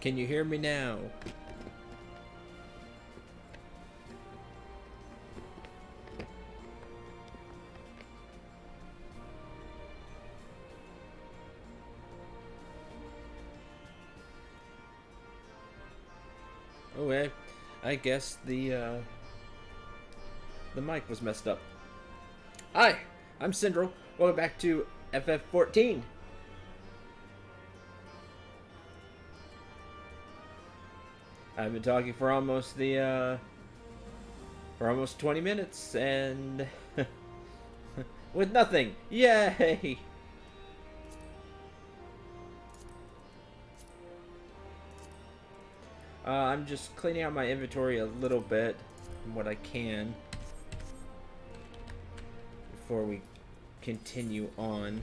Can you hear me now? Okay, I guess the mic was messed up. Hi, I'm Syndrome. Welcome back to FF14. I've been talking for almost 20 minutes and with nothing. Yay! I'm just cleaning out my inventory a little bit, from what I can, before we continue on.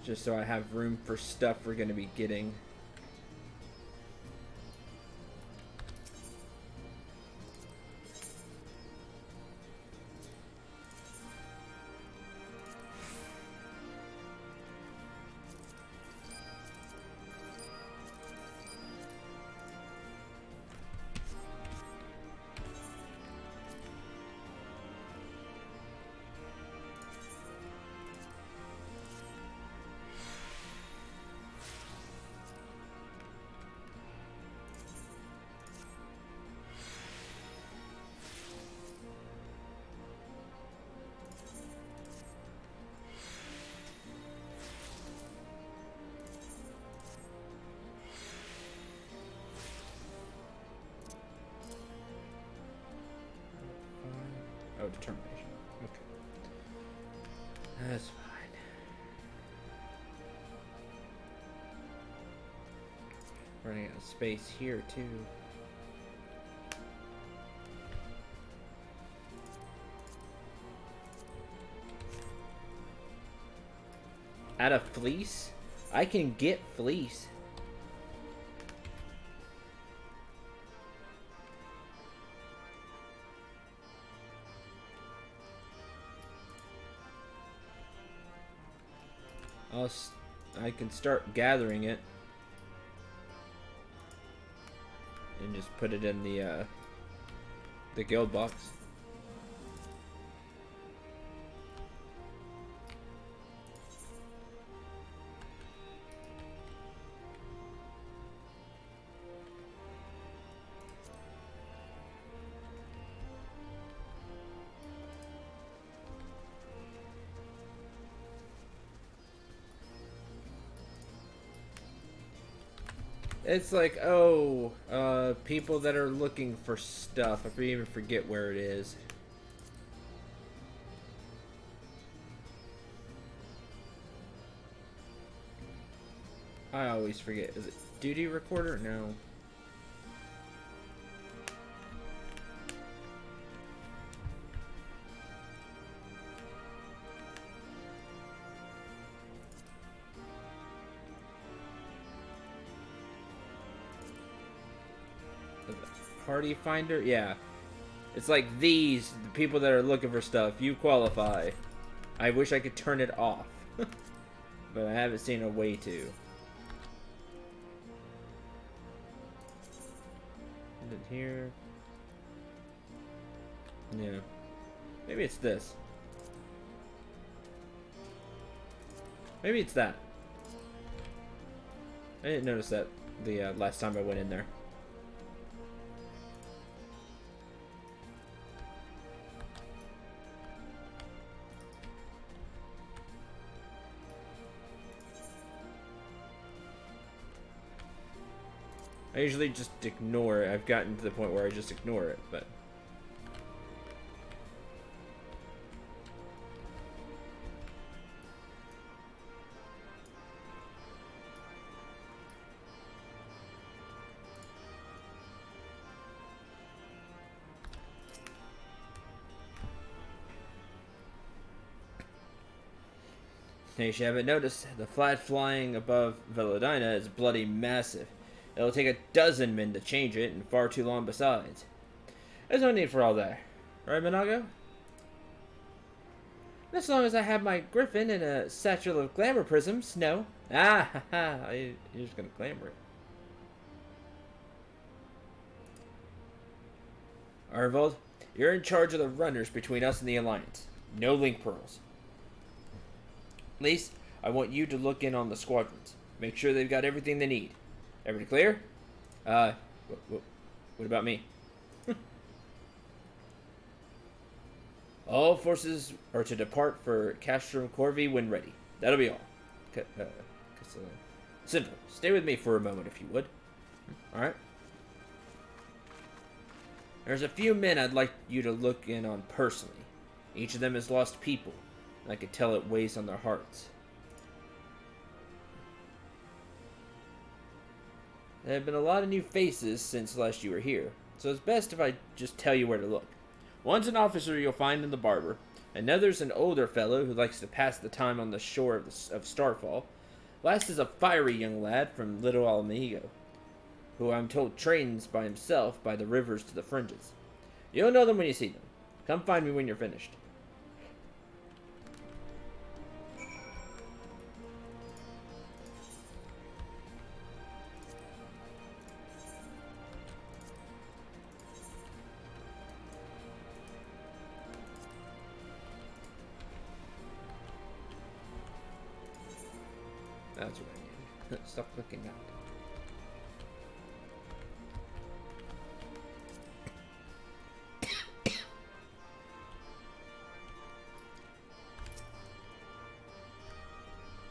Just so I have room for stuff we're going to be getting. Oh, determination. Okay. That's fine. Running out of space here, too. Out of fleece? I can get fleece. I can start gathering it and just put it in the guild box. It's like, oh, people that are looking for stuff. I even forget where it is. I always forget. Is it duty recorder? No. Party finder? Yeah. It's like these, the people that are looking for stuff. You qualify. I wish I could turn it off. But I haven't seen a way to. Is it here? Yeah. Maybe it's this. Maybe it's that. I didn't notice that the last time I went in there. I usually just ignore it. I've gotten to the point where I just ignore it, but... In case you haven't noticed, the flag flying above Velodina is bloody massive. It'll take a dozen men to change it, and far too long besides. There's no need for all that. Right, Minago? As long as I have my griffin and a satchel of glamour prisms, no. Ah, ha, ha. You're just gonna glamour it. Arvold, you're in charge of the runners between us and the Alliance. No link pearls. At least, I want you to look in on the squadrons. Make sure they've got everything they need. Everybody clear? What about me? All forces are to depart for Castrum Corvi when ready. That'll be all. Simple. Stay with me for a moment if you would. Alright? There's a few men I'd like you to look in on personally. Each of them has lost people, and I could tell it weighs on their hearts. There have been a lot of new faces since last you were here, so it's best if I just tell you where to look. One's an officer you'll find in the barber, another's an older fellow who likes to pass the time on the shore of Starfall. Last is a fiery young lad from Little Alamigo, who I'm told trains by himself by the rivers to the fringes. You'll know them when you see them. Come find me when you're finished. That's what I need. Stop clicking out.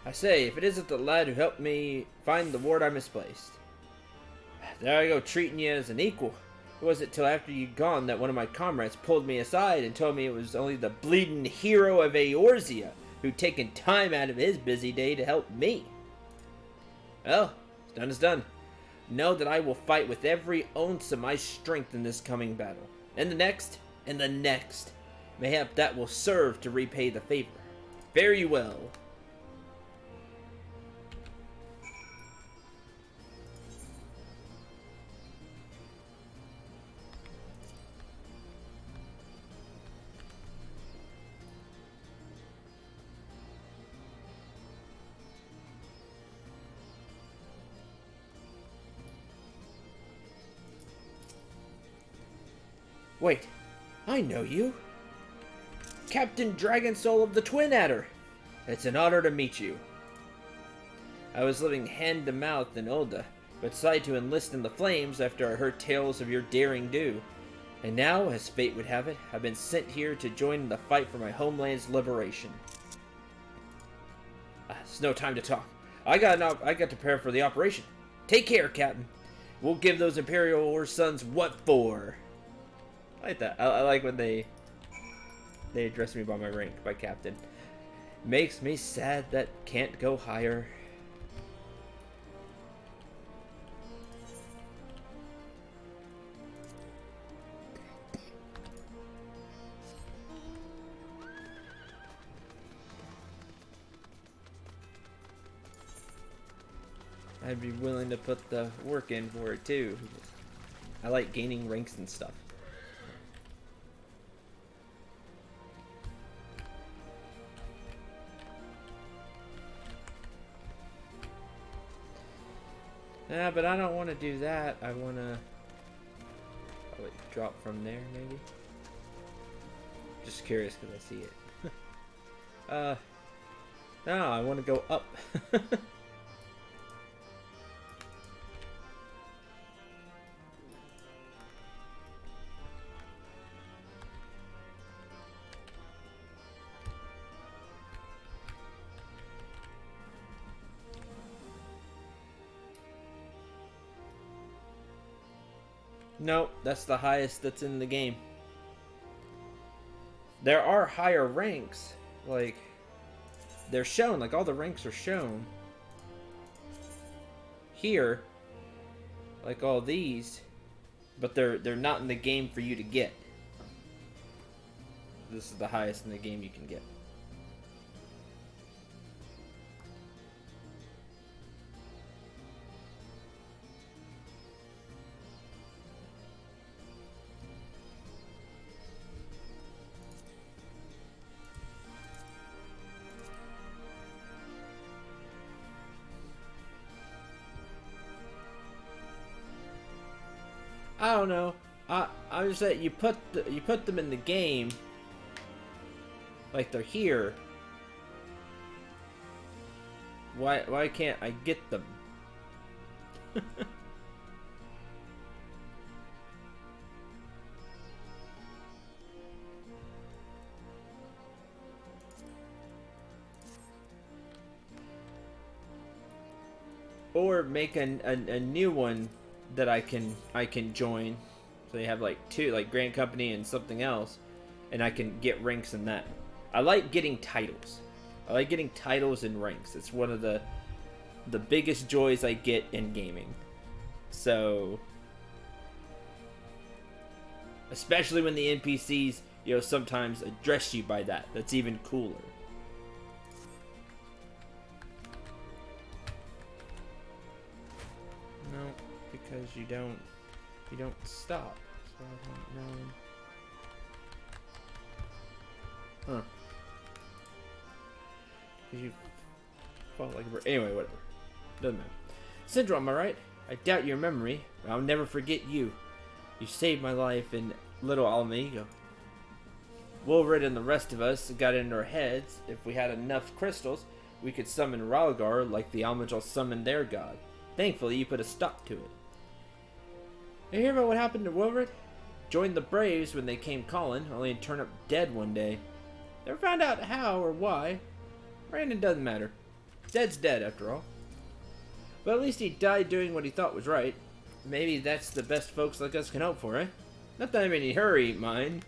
I say, if it isn't the lad who helped me find the ward I misplaced. There I go, treating you as an equal. It wasn't till after you'd gone that one of my comrades pulled me aside and told me it was only the bleeding hero of Eorzea who'd taken time out of his busy day to help me. Well, what's done is done. Know that I will fight with every ounce of my strength in this coming battle. And the next, and the next. Mayhap that will serve to repay the favor. Fare you well. Wait, I know you. Captain Dragonsoul of the Twin Adder. It's an honor to meet you. I was living hand to mouth in Ulda, but decided to enlist in the flames after I heard tales of your daring do. And now, as fate would have it, I've been sent here to join in the fight for my homeland's liberation. It's no time to talk. I got to prepare for the operation. Take care, Captain. We'll give those Imperial War sons what for. I like that. I like when they address me by my rank, by Captain. Makes me sad that can't go higher. I'd be willing to put the work in for it too. I like gaining ranks and stuff. Yeah, but I don't want to do that. I want to probably drop from there, maybe. Just curious because I see it. No, I want to go up. Nope, that's the highest that's in the game. There are higher ranks, like they're shown, like all the ranks are shown here, like all these, but they're not in the game for you to get. This is the highest in the game you can get. I don't know. I just said you put them in the game like they're here. Why can't I get them? Or make a new one that I can join. So you have like two, like Grand Company and something else, and I can get ranks in that. I like getting titles. I like getting titles and ranks. It's one of the biggest joys I get in gaming. So, especially when the NPCs, sometimes address you by that. That's even cooler. No, because you don't stop. So I don't know. Huh. Because you fall like a bird. Anyway, whatever. Doesn't matter. Syndrome, am I right? I doubt your memory, but I'll never forget you. You saved my life in Little Alamigo. Wolverine and the rest of us got it into our heads. If we had enough crystals, we could summon Ralgar like the Almajal summoned their god. Thankfully, you put a stop to it. You hear about what happened to Wolverine? Joined the Braves when they came calling, only to turn up dead one day. Never found out how or why. Brandon doesn't matter. Dead's dead, after all. But at least he died doing what he thought was right. Maybe that's the best folks like us can hope for, eh? Not that I'm in any hurry, mind.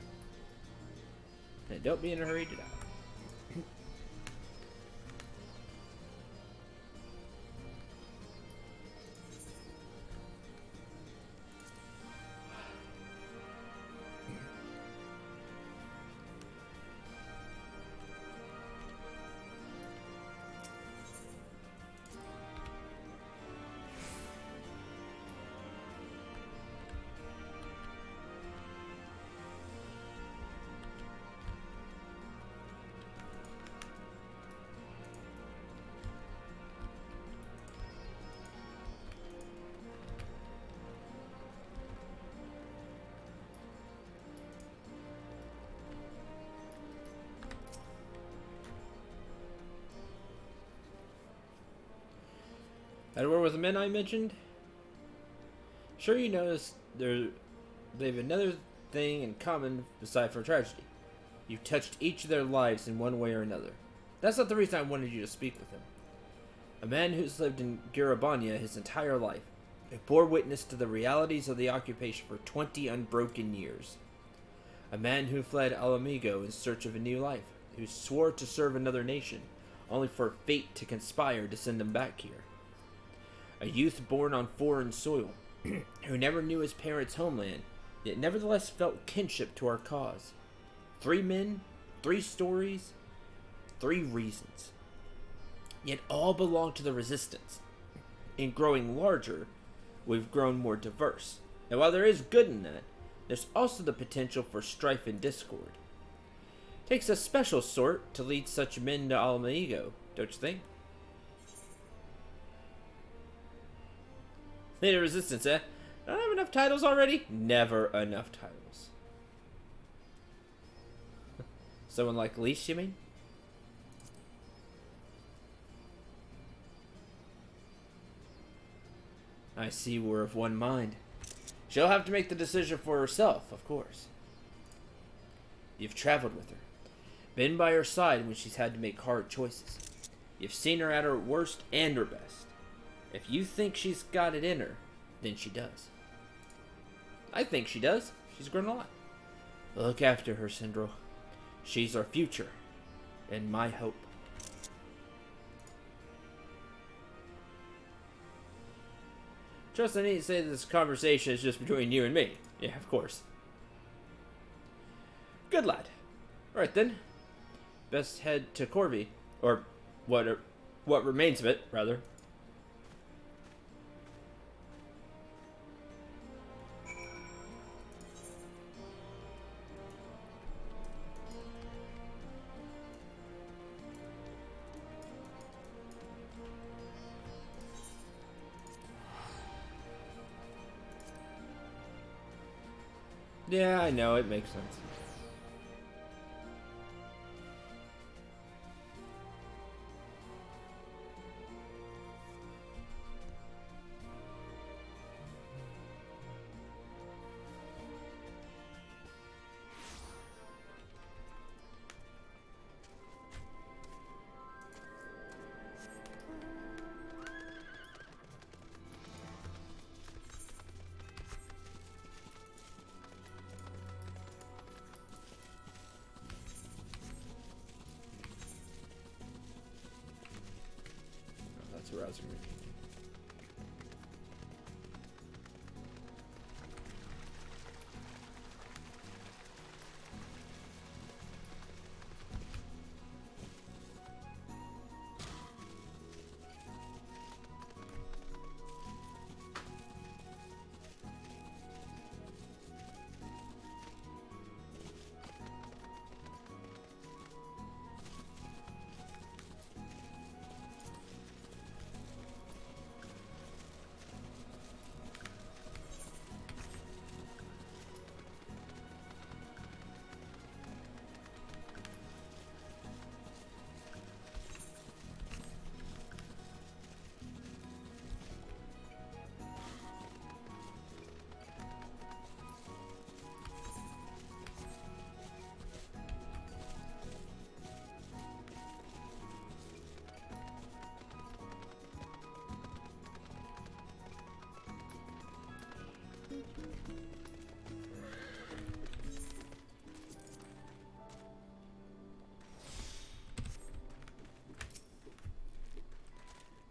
And don't be in a hurry to die. At war with the men I mentioned? Sure, you notice they've another thing in common aside from tragedy. You touched each of their lives in one way or another. That's not the reason I wanted you to speak with him. A man who's lived in Garabania his entire life, who bore witness to the realities of the occupation for 20 unbroken years. A man who fled Alamigo in search of a new life, who swore to serve another nation, only for fate to conspire to send him back here. A youth born on foreign soil, who never knew his parents' homeland, yet nevertheless felt kinship to our cause. 3 men, 3 stories, 3 reasons. Yet all belong to the resistance. In growing larger, we've grown more diverse. And while there is good in that, there's also the potential for strife and discord. Takes a special sort to lead such men to Alamigo, don't you think? Leader resistance, eh? Don't I have enough titles already? Never enough titles. Someone like Leash, you mean? I see we're of one mind. She'll have to make the decision for herself, of course. You've traveled with her. Been by her side when she's had to make hard choices. You've seen her at her worst and her best. If you think she's got it in her, then she does. I think she does. She's grown a lot. Look after her, Syndro. She's our future, and my hope. Trust I need to say that this conversation is just between you and me. Yeah, of course. Good lad. Alright then. Best head to Corby. Or what remains of it, rather. Yeah, I know, it makes sense. That's where I was going.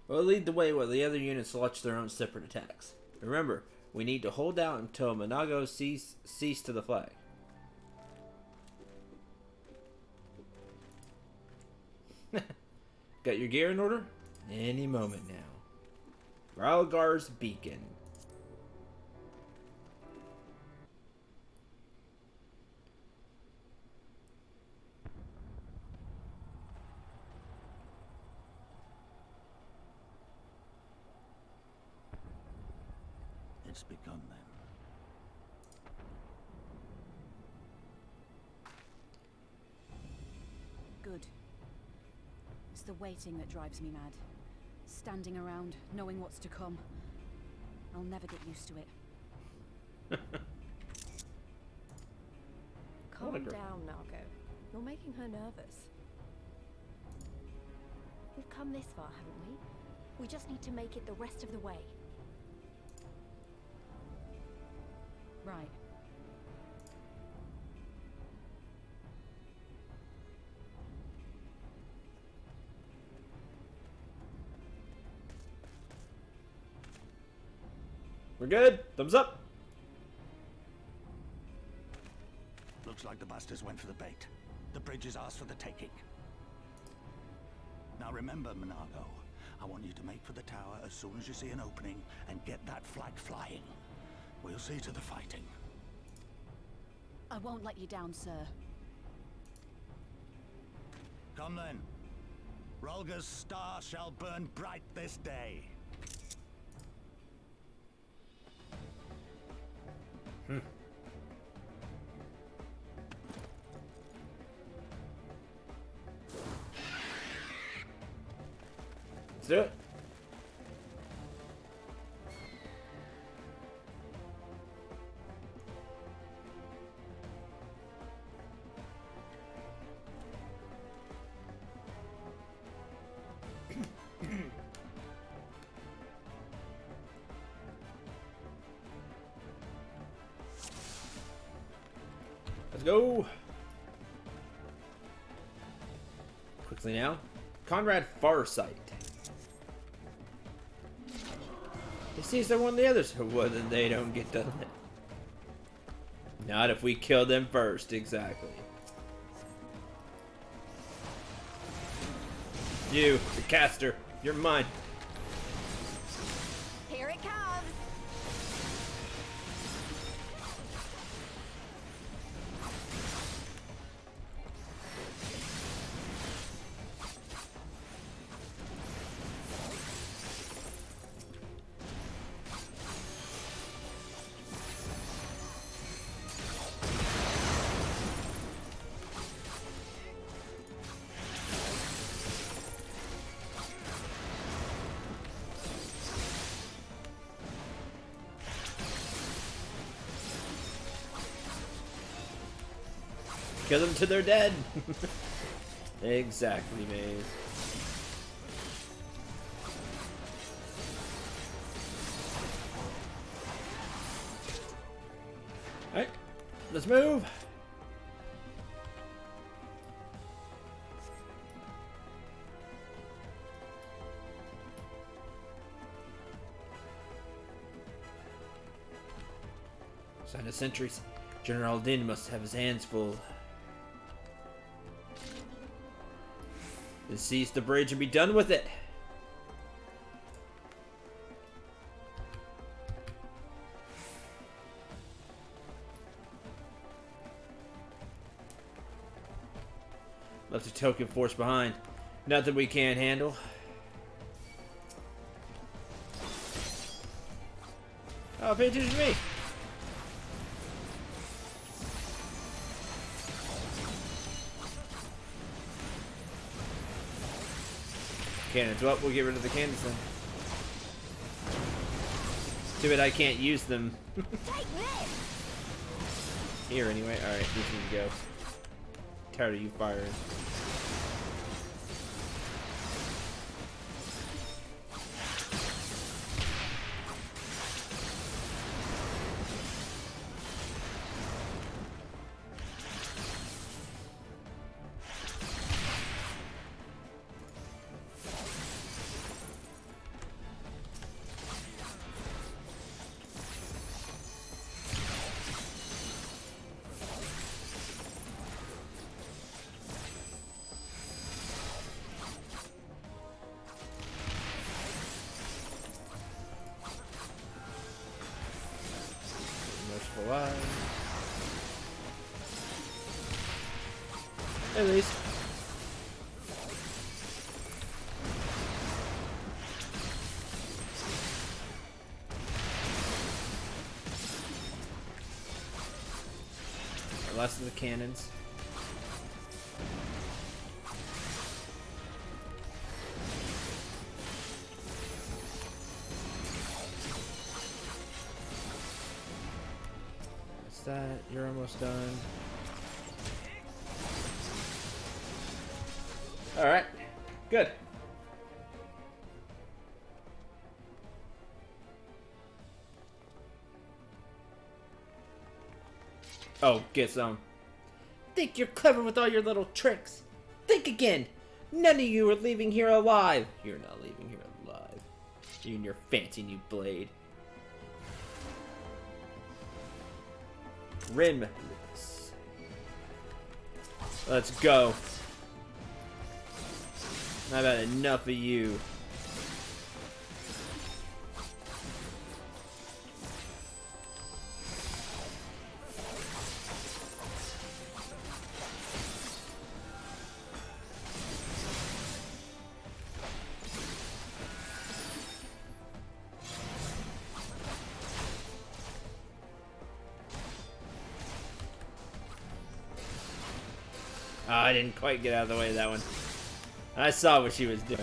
We'll lead the way while the other units launch their own separate attacks. Remember, we need to hold out until Monago cease to the flag. Got your gear in order? Any moment now. Ralgar's Beacon. It's begun then. Good. It's the waiting that drives me mad. Standing around, knowing what's to come. I'll never get used to it. Calm down, Margot. You're making her nervous. We've come this far, haven't we? We just need to make it the rest of the way. Right. We're good. Thumbs up. Looks like the bastards went for the bait. The bridge is ours for the taking. Now remember, Monago, I want you to make for the tower as soon as you see an opening and get that flag flying. We'll see to the fighting. I won't let you down, sir. Come then. Rolga's star shall burn bright this day. Let's do it. Let's go. Quickly now. Conrad Farsight. He sees they're one of the others. Well, then they don't get done. Not if we kill them first, exactly. You, the caster, you're mine. Here it comes! Kill them till they're dead. Exactly, Maze. Alright, let's move. Sign of sentries. General Din must have his hands full. Let's seize the bridge and be done with it. Left a token force behind. Nothing we can't handle. Oh, pay attention to me. Cannons. Well, we'll get rid of the cannons then. Too bad I can't use them. Here anyway. Alright, these need to go. Tired of you firing. At least. The last of the cannons. That's that. You're almost done. Alright, good. Oh, get some. Think you're clever with all your little tricks. Think again. None of you are leaving here alive. You're not leaving here alive. You and your fancy new blade. Rimless. Let's go. I've had enough of you. Oh, I didn't quite get out of the way of that one. I saw what she was doing.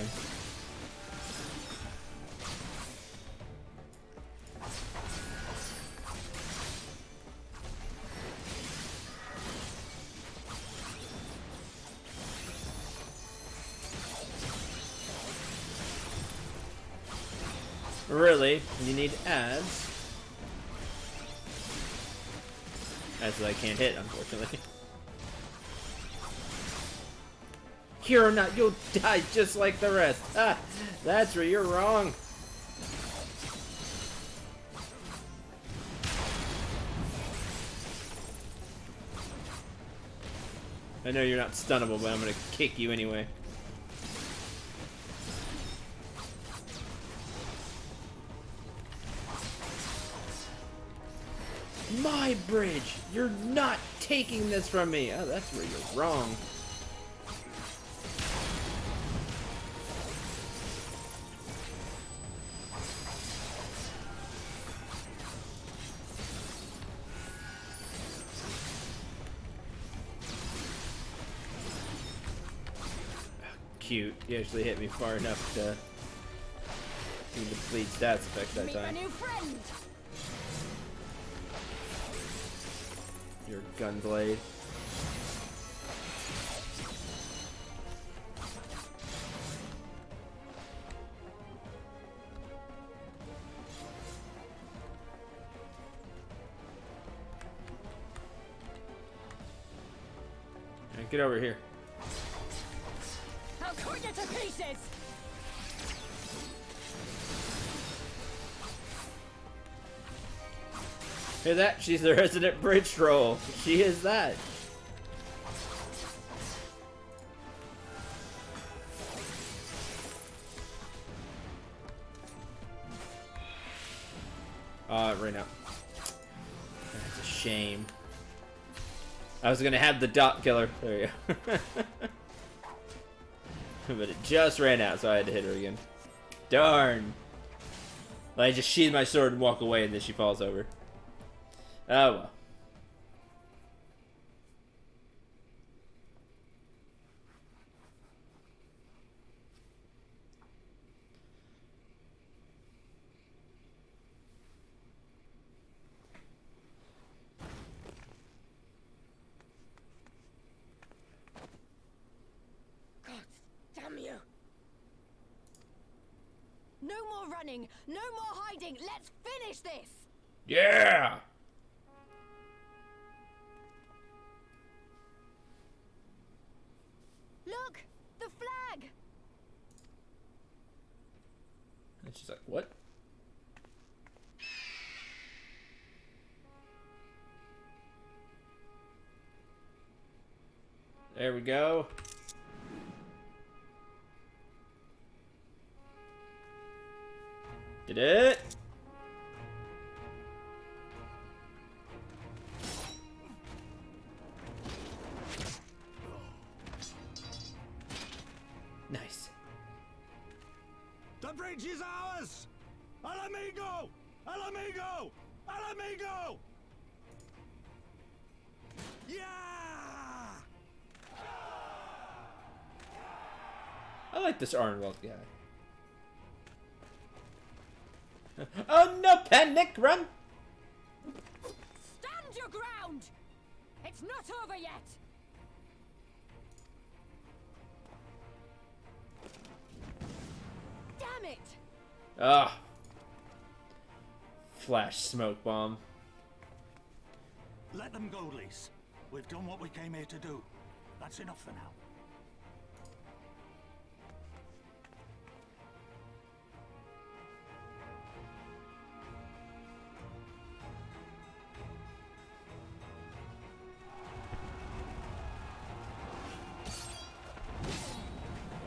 Really? You need ads? That's what I can't hit, unfortunately. Here or not, you'll die just like the rest. Ah, that's where you're wrong. I know you're not stunnable, but I'm gonna kick you anyway. My bridge! You're not taking this from me! Oh, that's where you're wrong. Cute. You actually hit me far enough to deplete stats effect that time. Meet my new friend. Your gun blade. get over here. I'll cut you to pieces! Hear that? She's the resident bridge troll. She is that. It ran out. That's a shame. I was gonna have the dot killer. There you go. But it just ran out, so I had to hit her again. Darn. I just sheathe my sword and walk away, and then she falls over. Oh well. Damn you! No more running, no more hiding. Let's finish this. Yeah. Look, the flag. And she's like, "What?" There we go. Did it? Nice. The bridge is ours! Al amigo! Al amigo! Al amigo! Yeah! I like this Arnwell guy. Oh no, panic, run! Stand your ground. It's not over yet. Damn it! Ah. Flash smoke bomb. Let them go, Lise. We've done what we came here to do. That's enough for now.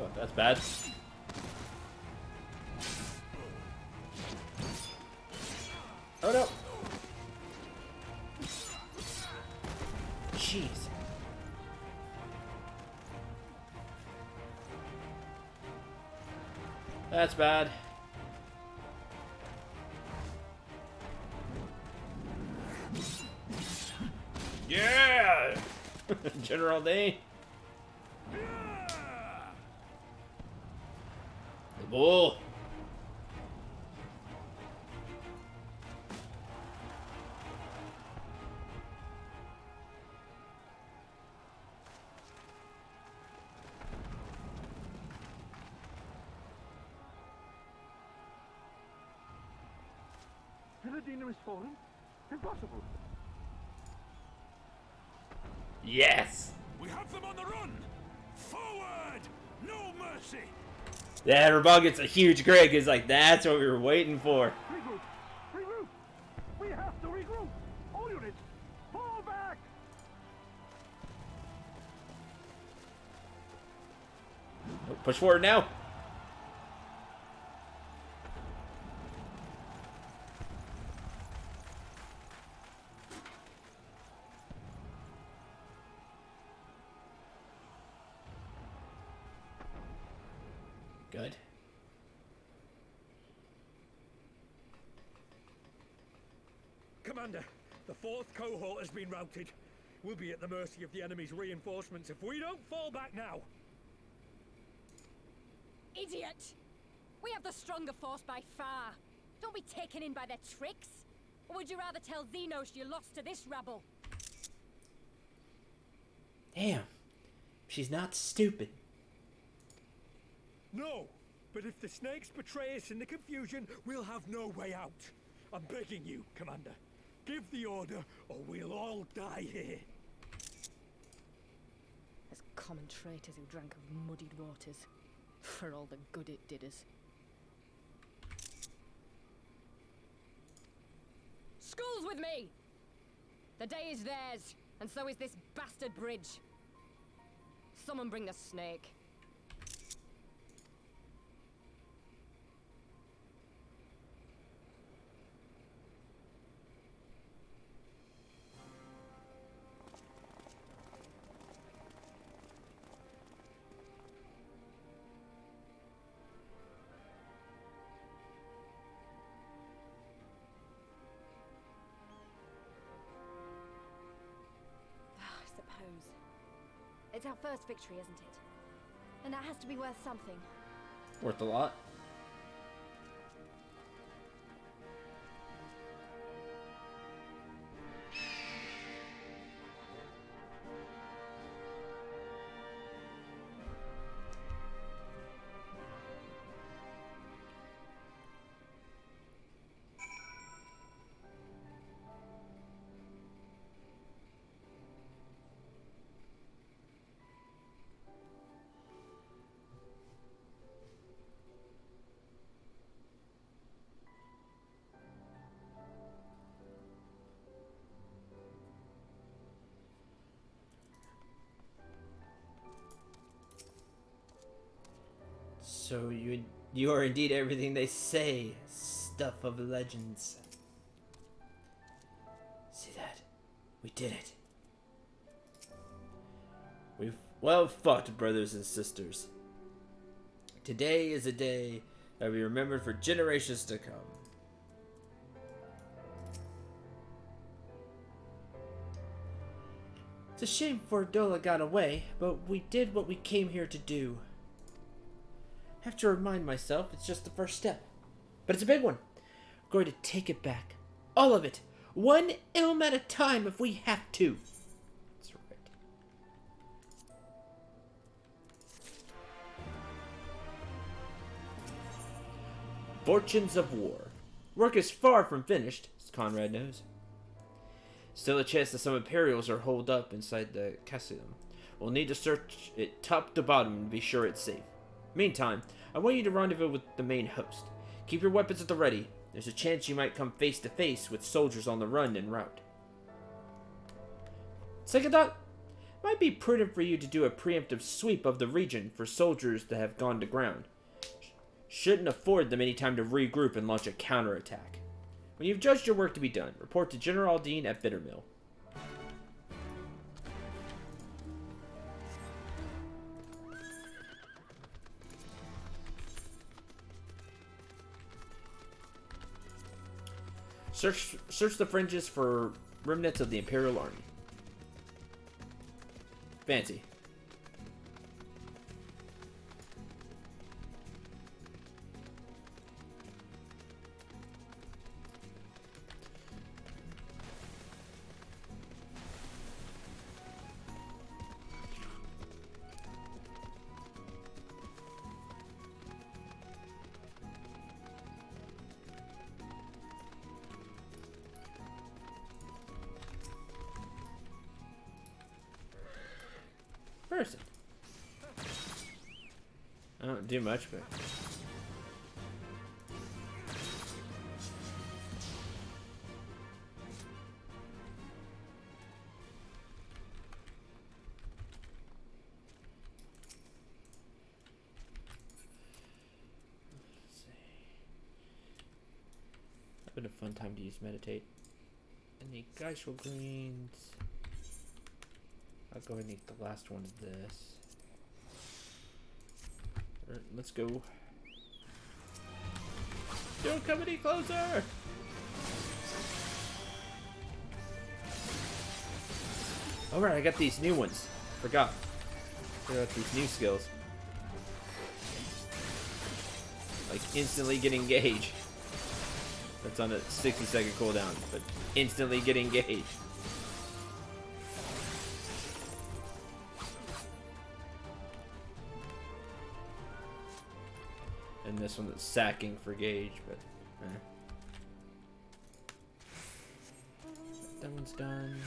Oh, that's bad. Oh no! Jeez. That's bad. Yeah! General D. The bull. Villadina is fallen? Impossible. Yes! We have them on the run! Forward! No mercy! Yeah, Rebel gets a huge Greg. Is like, that's what we were waiting for. Regroup! Regroup! We have to regroup! All units, fall back! Push forward now. Good. Commander, the fourth cohort has been routed. We'll be at the mercy of the enemy's reinforcements if we don't fall back now. Idiot! We have the stronger force by far. Don't be taken in by their tricks. Or would you rather tell Xenos you lost to this rabble? Damn. She's not stupid. No, but if the snakes betray us in the confusion, we'll have no way out. I'm begging you, Commander. Give the order, or we'll all die here. As common traitors who drank of muddied waters. For all the good it did us. School's with me! The day is theirs, and so is this bastard bridge. Someone bring the snake. It's our first victory, isn't it? And that has to be worth something. Worth a lot. So you are indeed everything they say. Stuff of legends. See that? We did it. We've well fought, brothers and sisters. Today is a day that we remembered for generations to come. It's a shame Fordola got away, but we did what we came here to do. I have to remind myself it's just the first step. But it's a big one. We're going to take it back. All of it. One ilm at a time if we have to. That's right. Fortunes of war. Work is far from finished, as Conrad knows. Still a chance that some Imperials are holed up inside the castle. We'll need to search it top to bottom to be sure it's safe. Meantime, I want you to rendezvous with the main host. Keep your weapons at the ready. There's a chance you might come face to face with soldiers on the run en route. Second thought, it might be prudent for you to do a preemptive sweep of the region for soldiers that have gone to ground. Shouldn't afford them any time to regroup and launch a counterattack. When you've judged your work to be done, report to General Dean at Bittermill. Search the fringes for remnants of the Imperial Army. Fancy. Person. I don't do much, but let's see. That'd been a fun time to use meditate. And the Geishel greens. I'll go ahead and eat the last one of this. Alright, let's go. Don't come any closer! Alright, I got these new ones. Forgot these new skills. Like instantly get engaged. That's on a 60-second cooldown, but instantly get engaged. And this one that's sacking for gauge, but that one's done.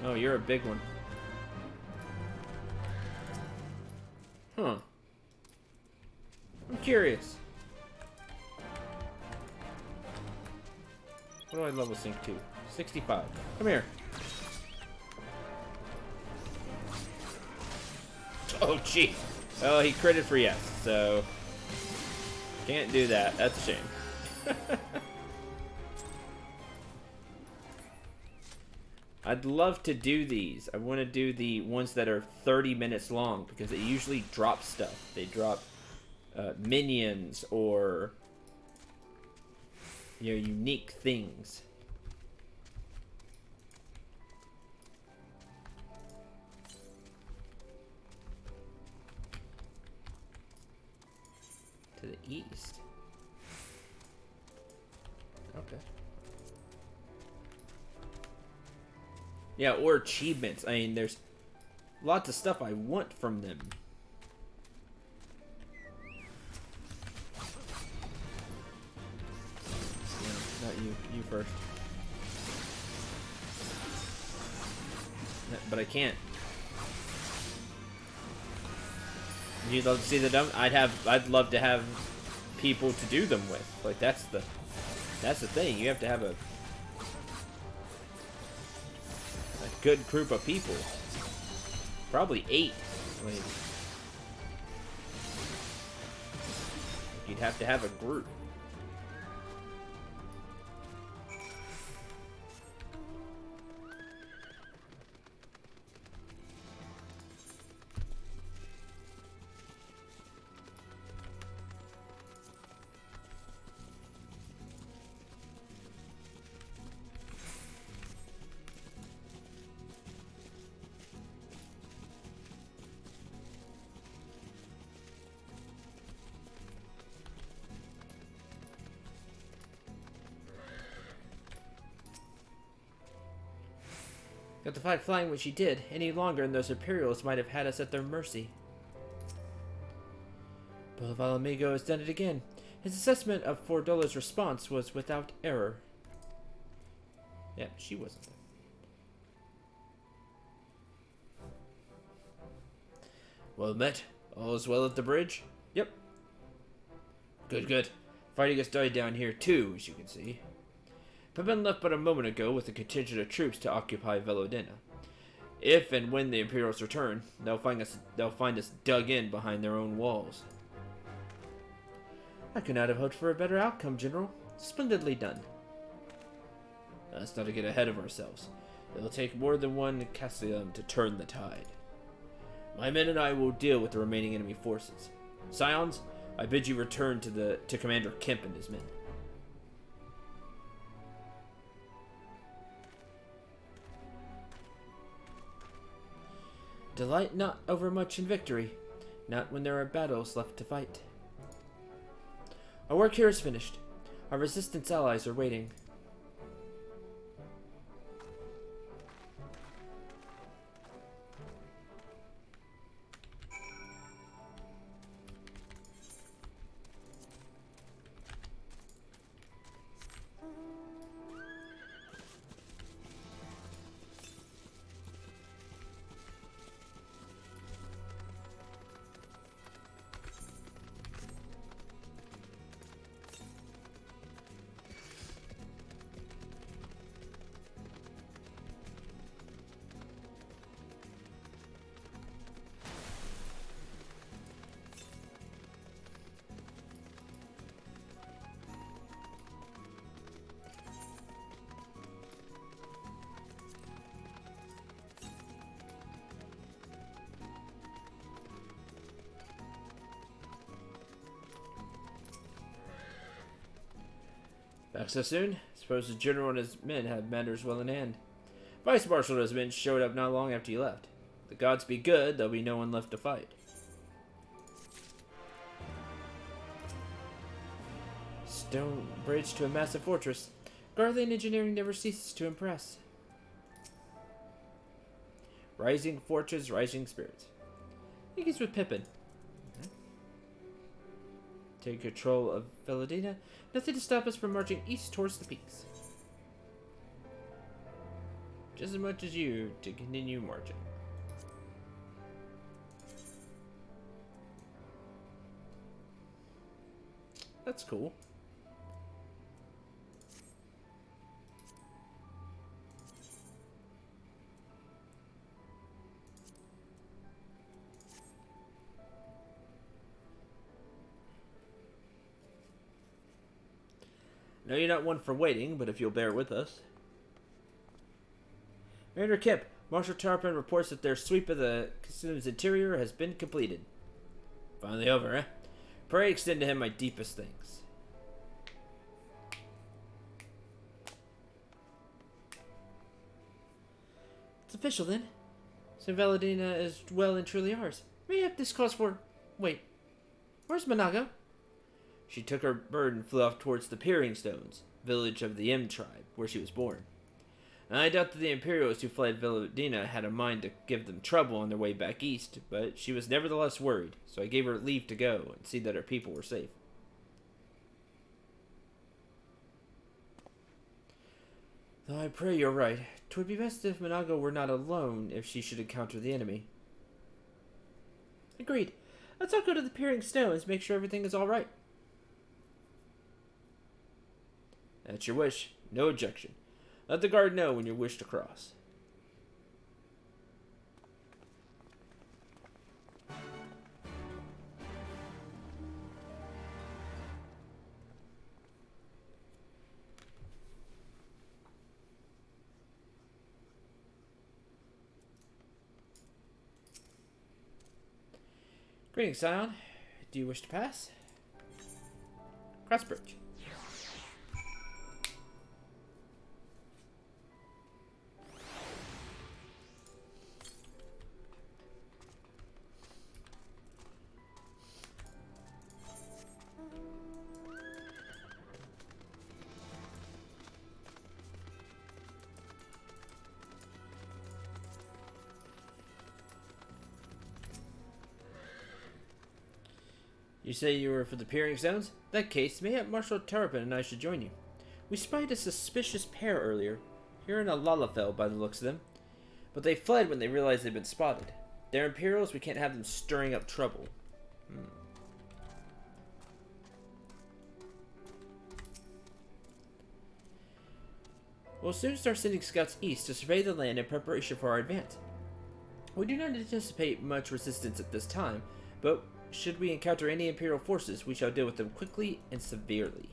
Oh, you're a big one. Huh. I'm curious. What do I level sync to? 65. Come here. Oh, gee. Oh, he critted for yes, so... Can't do that. That's a shame. I'd love to do these. I want to do the ones that are 30 minutes long because they usually drop stuff. They drop minions or unique things. To the east. Okay. Yeah, or achievements. I mean, there's lots of stuff I want from them. No, not you. You first. No, but I can't. You'd love to see the dumb. I'd love to have people to do them with. Like that's the thing. You have to have a good group of people. Probably 8. Like, you'd have to have a group. Got to fight flying when she did. Any longer and those Imperials might have had us at their mercy. Amigo has done it again. His assessment of Fordola's response was without error. Yeah, she wasn't there. Well met. All is well at the bridge? Yep. Good, good. Fighting has died down here too, as you can see. Pepin left but a moment ago with a contingent of troops to occupy Velodina. If and when the Imperials return, they'll find us dug in behind their own walls. I could not have hoped for a better outcome, General. Splendidly done. Let's not get ahead of ourselves. It'll take more than one Castellum to turn the tide. My men and I will deal with the remaining enemy forces. Scions, I bid you return to Commander Kemp and his men. Delight not overmuch in victory, not when there are battles left to fight. Our work here is finished. Our resistance allies are waiting. Back so soon? Suppose the general and his men have matters well in hand. Vice Marshal and his men showed up not long after you left. The gods be good, there'll be no one left to fight. Stone bridge to a massive fortress. Garthian engineering never ceases to impress. Rising fortress, rising spirits. I think he's with Pippin. Take control of Velodina. Nothing to stop us from marching east towards the peaks. just as much as you to continue marching. That's cool. No, you're not one for waiting, but if you'll bear with us. Commander Kip, Marshal Tarpon reports that their sweep of the casino's interior has been completed. Finally over, eh? Pray extend to him my deepest thanks. It's official then. So Valadina is well and truly ours. Mayhap this calls for... Wait. Where's Manago? She took her bird and flew off towards the Peering Stones, village of the M tribe, where she was born. And I doubt that the Imperials who fled Valadina had a mind to give them trouble on their way back east, but she was nevertheless worried, so I gave her leave to go and see that her people were safe. Though I pray you're right. 'Twould be best if Manago were not alone if she should encounter the enemy. Agreed. Let's all go to the Peering Stones, make sure everything is all right. That's your wish. No objection. Let the guard know when you wish to cross. Greetings, Scion. Do you wish to pass? Crossbridge. You say you were for the Peering Stones? In that case, mayhap Marshal Terrapin and I should join you. We spied a suspicious pair earlier, here in a Lalafell by the looks of them. But they fled when they realized they'd been spotted. They're Imperials, we can't have them stirring up trouble. We'll soon start sending scouts east to survey the land in preparation for our advance. We do not anticipate much resistance at this time, but should we encounter any Imperial forces, we shall deal with them quickly and severely.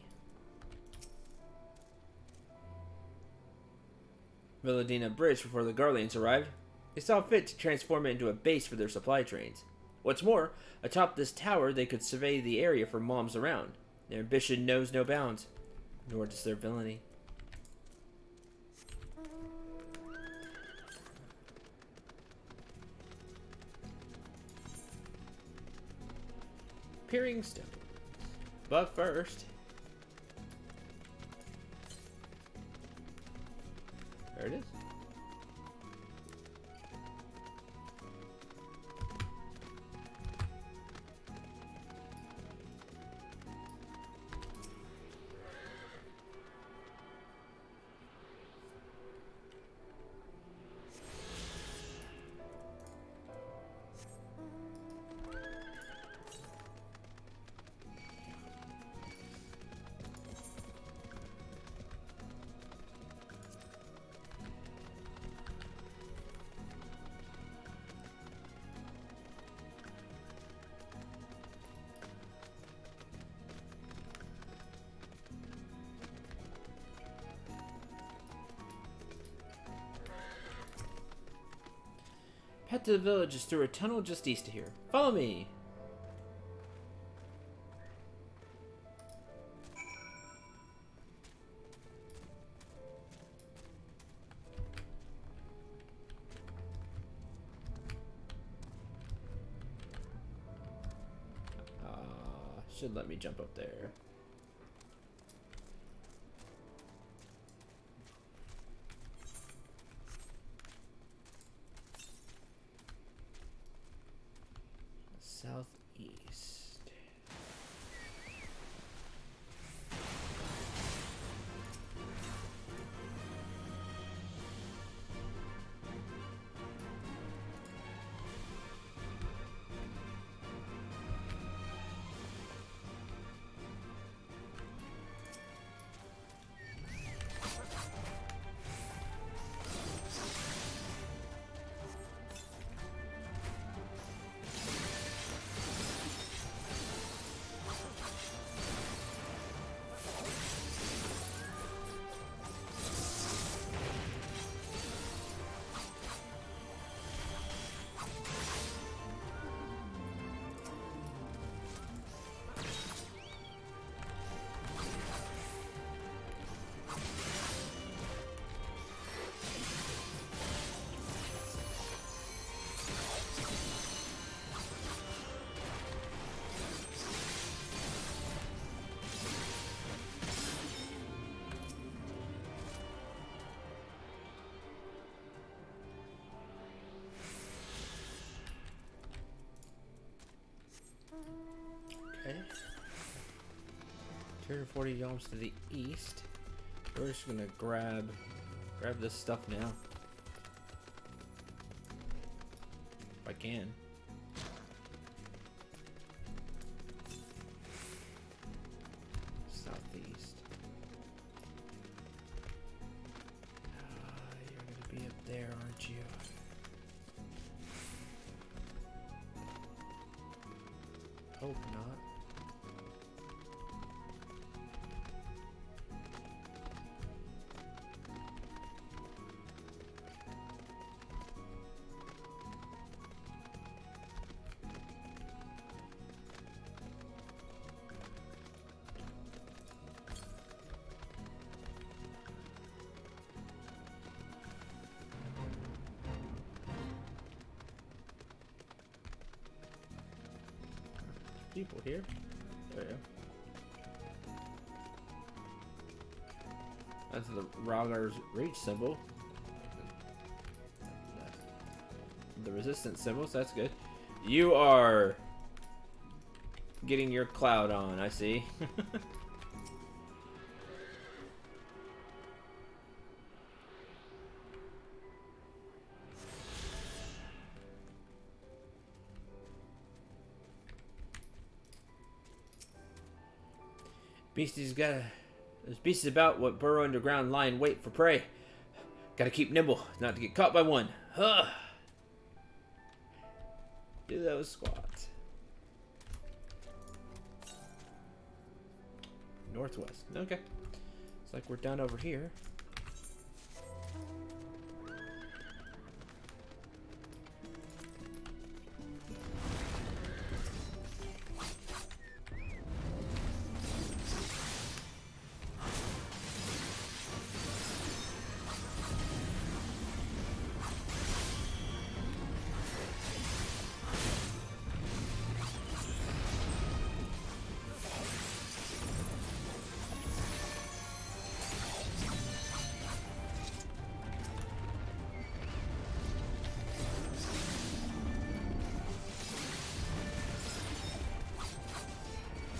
Valadina Bridge before the Garleans arrived. They saw fit to transform it into a base for their supply trains. What's more, atop this tower they could survey the area for mobs around. Their ambition knows no bounds, nor does their villainy. Peering Stones. But first... There it is. Path to the village is through a tunnel just east of here. Follow me! Should let me jump up there. Southeast. 240 yalms to the east. We're just gonna grab this stuff now. If I can. Southeast. You're gonna be up there, aren't you? Hope not. People here. There you go. That's the Raggar's reach symbol. The resistance symbol, so that's good. You are getting your cloud on, I see. There's beasts about what burrow underground, lie in wait for prey. Gotta keep nimble, not to get caught by one. Huh. Do those squats. Northwest. Okay. It's like we're down over here.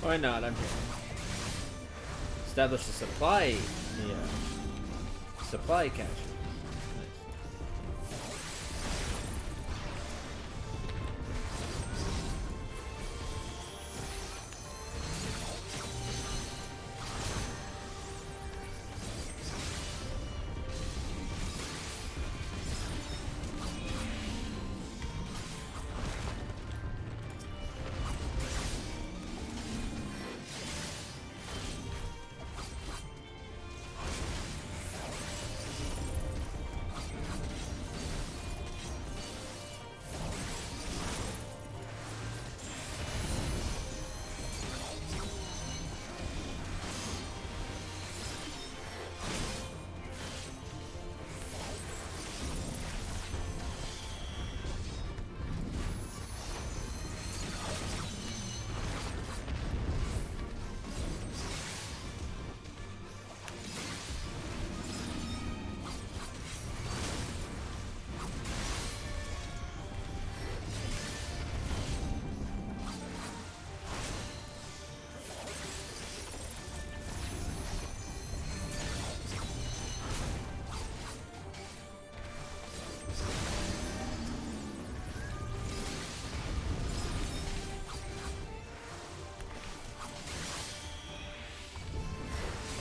Why not? I'm here. Establish a supply. Yeah. Supply cache.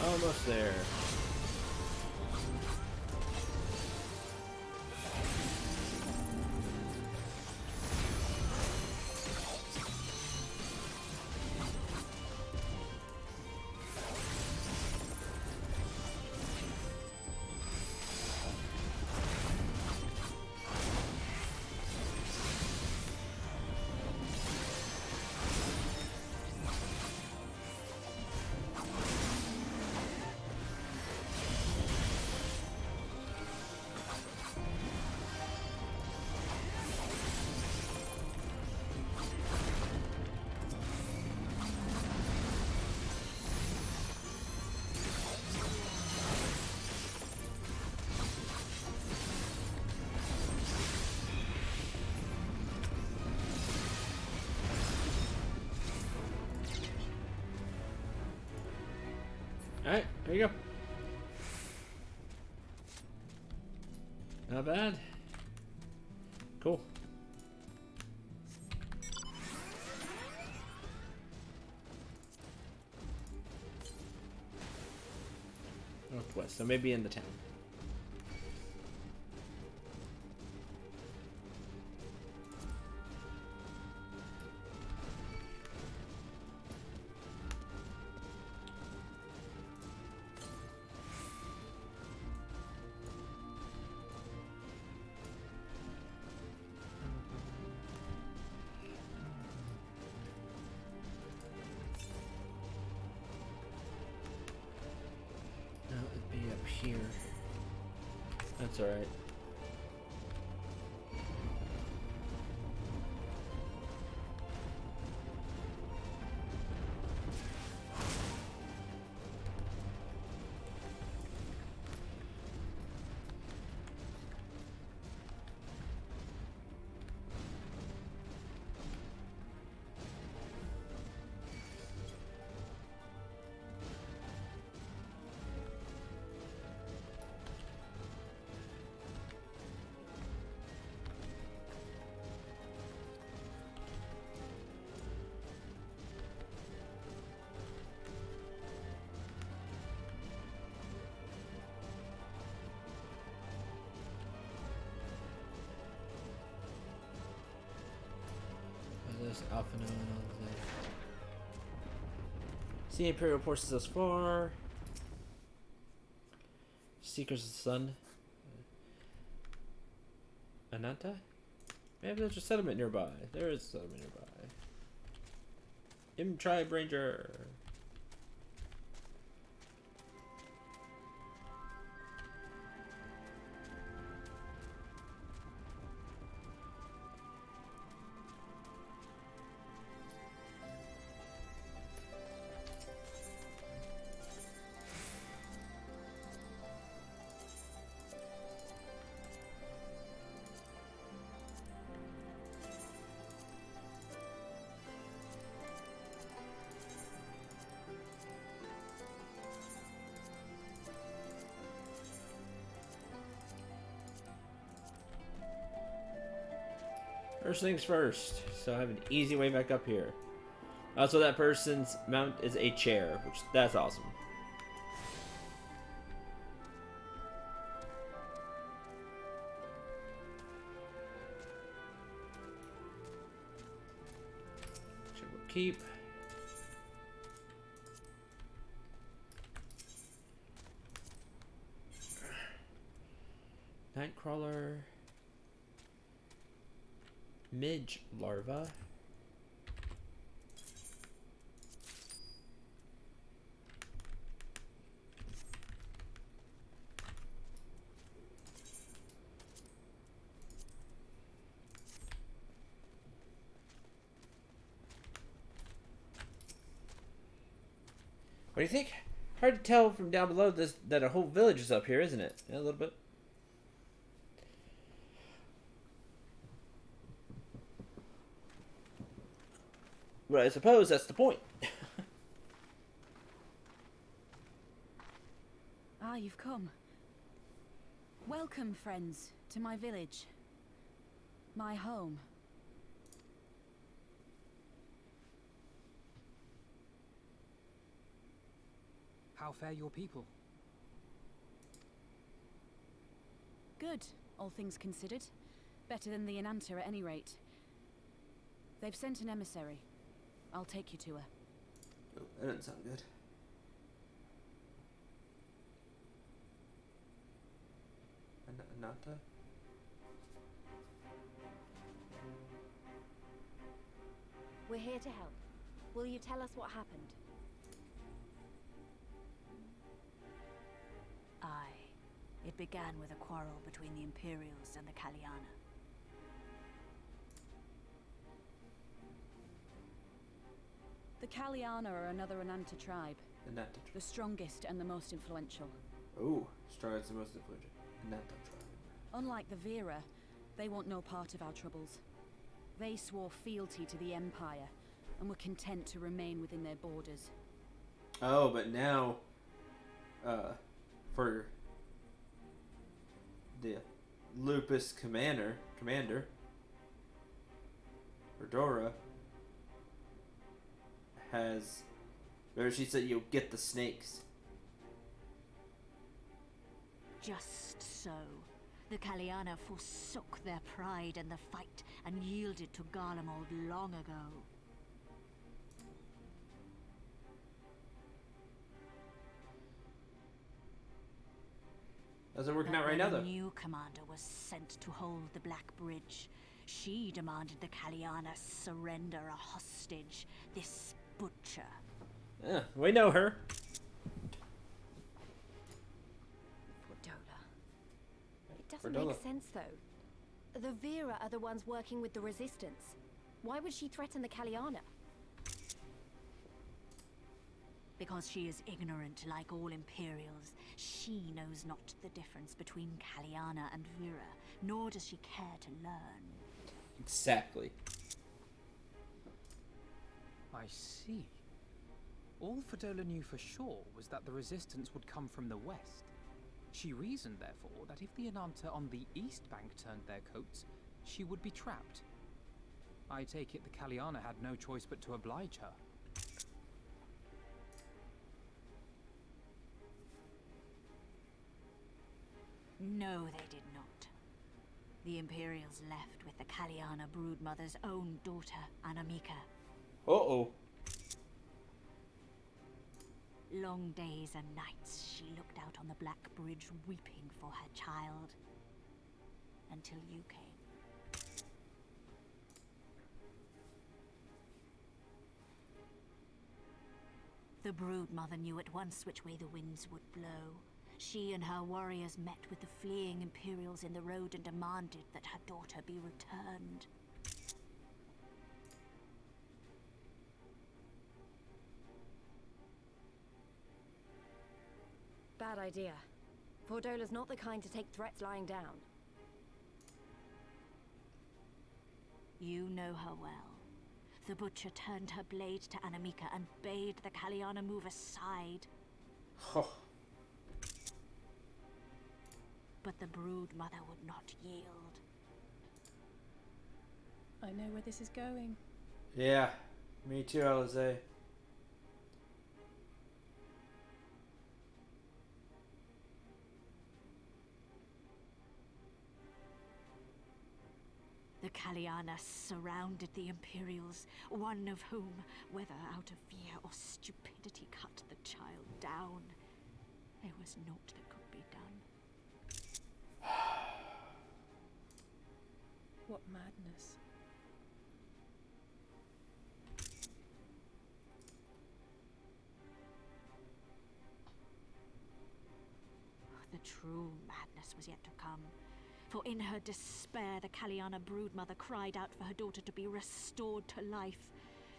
Almost there. Alright, there you go. Not bad. Cool. Northwest, so maybe in the town. No, it'd be up here. That's alright. There's Alpha Nova and all that. See Imperial forces thus far. Seekers of the Sun. Ananta? Maybe there's a settlement nearby. There is a settlement nearby. Tribe Ranger. First things first, so I have an easy way back up here. Also, that person's mount is a chair, which that's awesome. Which we'll keep. Nightcrawler. Midge larva. What do you think? Hard to tell from down below this that a whole village is up here, isn't it? Yeah, a little bit. Well, I suppose that's the point. Ah, you've come. Welcome, friends, to my village. My home. How fare your people? Good, all things considered. Better than the Ananta at any rate. They've sent an emissary. I'll take you to her. Oh, that doesn't sound good. Ananta? We're here to help. Will you tell us what happened? Aye. It began with a quarrel between the Imperials and the Kaliana. The Kaliana are another Ananta tribe. Ananta The strongest and the most influential. Oh, strongest and most influential. Ananta tribe. Unlike the Vera, they want no part of our troubles. They swore fealty to the Empire, and were content to remain within their borders. Oh, but now for the Lupus commander, Fedora, has, or she said you'll get the snakes. Just so. The Kaliana forsook their pride in the fight and yielded to Garlemald long ago. How's it working But out right now, when though? a new commander was sent to hold the Black Bridge, she demanded the Kaliana surrender a hostage, this butcher. Yeah, we know her. Fordola. It doesn't Fordola. make sense, though. The Vera are the ones working with the Resistance. Why would she threaten the Kaliana? Because she is ignorant like all Imperials. She knows not the difference between Kaliana and Vera, nor does she care to learn. Exactly. I see. All Fordola knew for sure was that the resistance would come from the west. She reasoned, therefore, that if the Ananta on the east bank turned their coats, she would be trapped. I take it the Kaliana had no choice but to oblige her. No, they did not. The Imperials left with the Kaliana broodmother's own daughter, Anamika. Uh-oh. Long days and nights she looked out on the Black Bridge weeping for her child. Until you came. The broodmother knew at once which way the winds would blow. She and her warriors met with the fleeing Imperials in the road and demanded that her daughter be returned. Bad idea. Fordola's not the kind to take threats lying down. You know her well. The butcher turned her blade to Anamika and bade the Kaliana move aside. Oh. But the broodmother would not yield. I know where this is going. Yeah, me too, Alize. The Kaliana surrounded the Imperials, one of whom, whether out of fear or stupidity, cut the child down. There was naught that could be done. What madness. The true madness was yet to come. For in her despair, the Kaliana broodmother cried out for her daughter to be restored to life.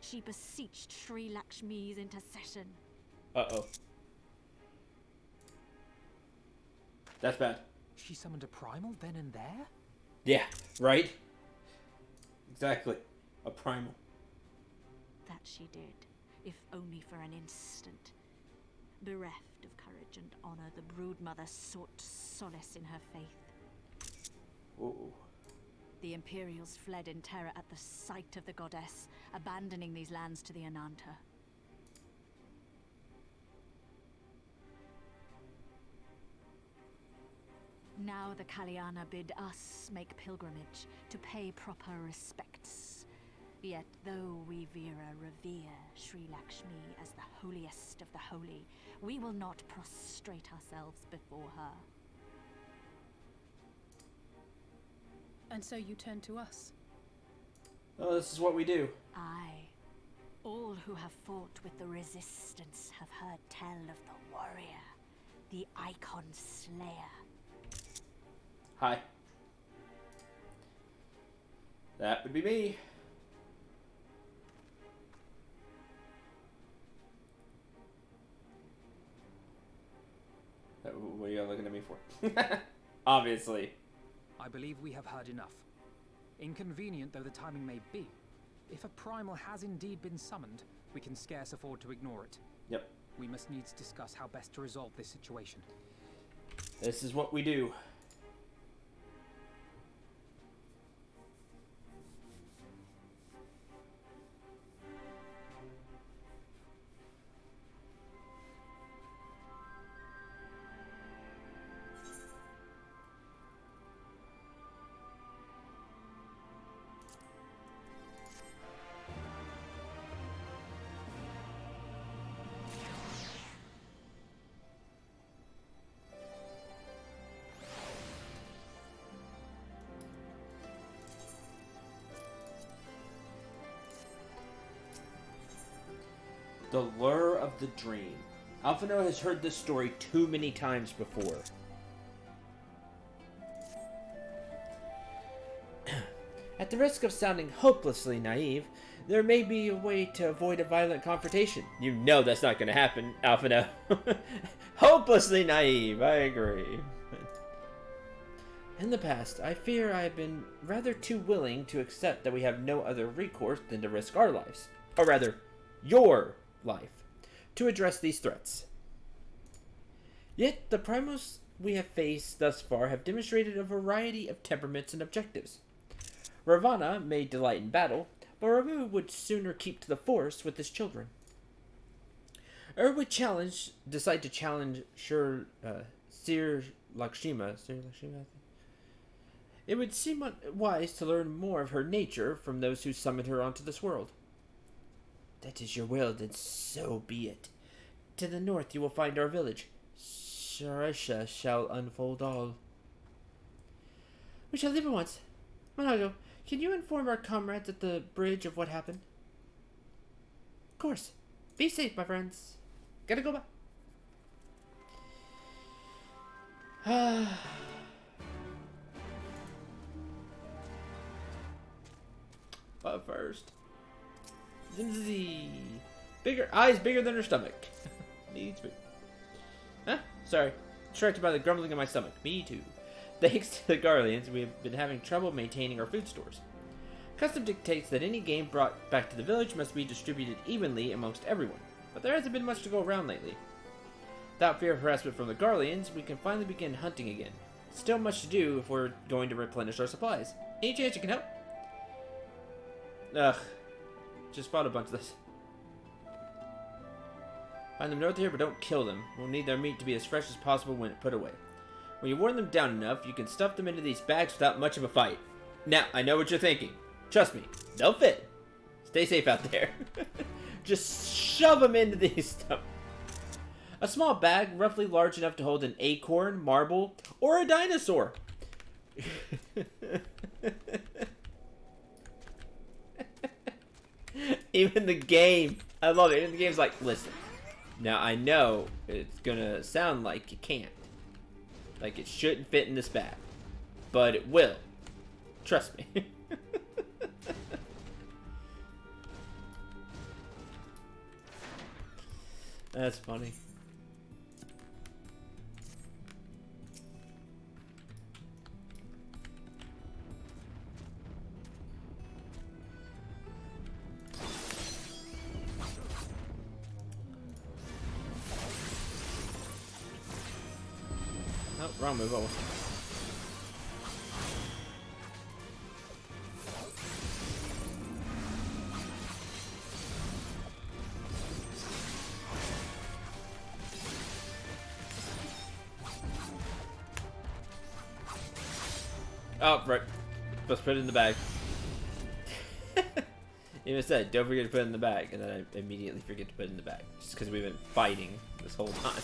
She beseeched Sri Lakshmi's intercession. Uh-oh. That's bad. She summoned a primal then and there? Yeah, right? Exactly. A primal. That she did, if only for an instant. Bereft of courage and honor, the broodmother sought solace in her faith. Ooh. The Imperials fled in terror at the sight of the goddess, abandoning these lands to the Ananta. Now the Kaliana bid us make pilgrimage to pay proper respects. Yet though we Vera revere Sri Lakshmi as the holiest of the holy, we will not prostrate ourselves before her. And so you turn to us. Oh, this is what we do. Aye. All who have fought with the Resistance have heard tell of the warrior, the Icon Slayer. Hi. That would be me. What are you looking at me for? Obviously. I believe we have heard enough. Inconvenient though the timing may be, if a primal has indeed been summoned, we can scarce afford to ignore it. Yep. We must needs discuss how best to resolve this situation. This is what we do. The Lure of the Dream. Alphino has heard this story too many times before. At the risk of sounding hopelessly naive, there may be a way to avoid a violent confrontation. You know that's not going to happen, Alphino. Hopelessly naive, I agree. In the past, I fear I have been rather too willing to accept that we have no other recourse than to risk our lives. Or rather, your life, to address these threats. Yet, the primals we have faced thus far have demonstrated a variety of temperaments and objectives. Ravana may delight in battle, but Ramu would sooner keep to the forest with his children. Would decide to challenge Sir Lakshmi. It would seem wise to learn more of her nature from those who summoned her onto this world. That is your will, then so be it. To the north you will find our village. Sharisha shall unfold all. We shall leave at once. Monago, can you inform our comrades at the bridge of what happened? Of course. Be safe, my friends. Gotta go back. But first, bigger eyes bigger than her stomach. Needs food. Huh? Sorry. Distracted by the grumbling in my stomach. Me too. Thanks to the Garleans, we have been having trouble maintaining our food stores. Custom dictates that any game brought back to the village must be distributed evenly amongst everyone, but there hasn't been much to go around lately. Without fear of harassment from the Garleans, we can finally begin hunting again. Still much to do if we're going to replenish our supplies. Any chance you can help? Ugh. Just fought a bunch of this. Find them north here, but don't kill them. We'll need their meat to be as fresh as possible when put away. When you worn them down enough, you can stuff them into these bags without much of a fight. Now, I know what you're thinking. Trust me, they'll fit. Stay safe out there. Just shove them into these stuff. A small bag, roughly large enough to hold an acorn, marble, or a dinosaur. Even the game. I love it. Even the game's like, listen. Now, I know it's gonna sound like you can't. Like, it shouldn't fit in this bag. But it will. Trust me. That's funny. Oh, wrong move. Oh. Oh, right. Supposed to put it in the bag. Even said, don't forget to put it in the bag. And then I immediately forget to put it in the bag. Just because we've been fighting this whole time.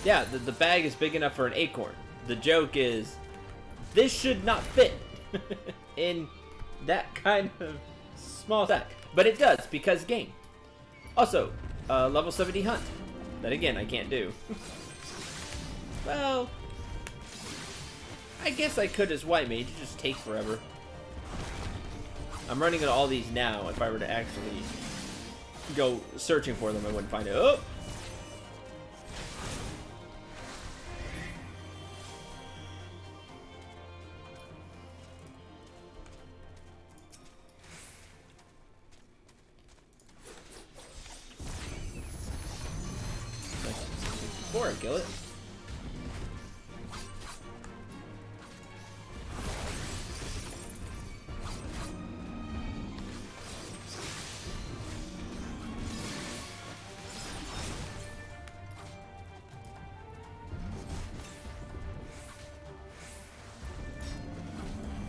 Yeah, the bag is big enough for an acorn. The joke is, this should not fit in that kind of small sack. But it does, because game. Also, level 70 hunt. That again, I can't do. Well, I guess I could as white mage, it just take forever. I'm running into all these now. If I were to actually go searching for them, I wouldn't find it. Oh! more and kill it.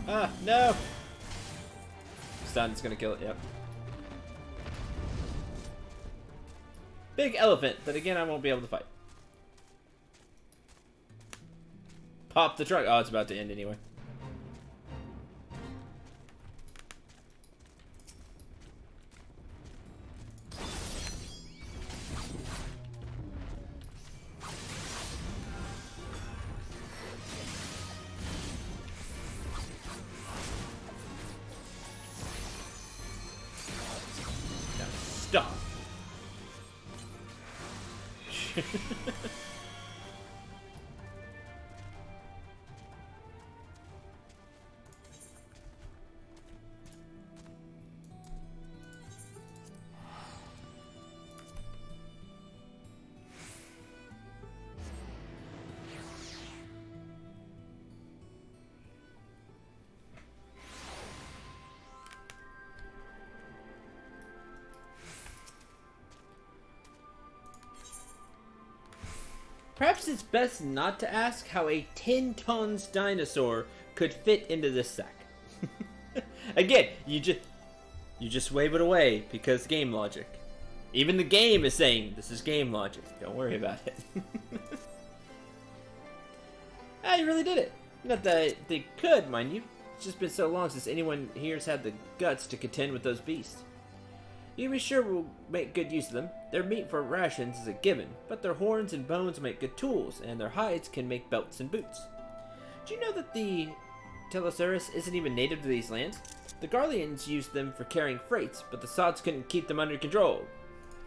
Ah, no! Stun's gonna kill it, yep. Big elephant that again I won't be able to fight. Pop the truck. Oh, it's about to end anyway. Stop. Perhaps it's best not to ask how a 10 tons dinosaur could fit into this sack. Again, you just wave it away because game logic. Even the game is saying this is game logic. Don't worry about it. Ah, you really did it. Not that they could, mind you. It's just been so long since anyone here's had the guts to contend with those beasts. You can be sure we'll make good use of them. Their meat for rations is a given, but their horns and bones make good tools, and their hides can make belts and boots. Do you know that the Telosaurus isn't even native to these lands? The Garleans used them for carrying freights, but the Sods couldn't keep them under control.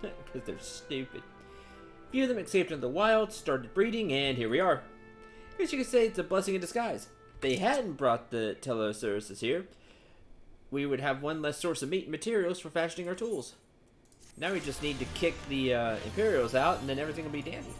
Because they're stupid. Few of them escaped into the wild, started breeding, and here we are. I guess you could say it's a blessing in disguise. If they hadn't brought the Telosauruses here, we would have one less source of meat and materials for fashioning our tools. Now we just need to kick the Imperials out, and then everything will be dandy.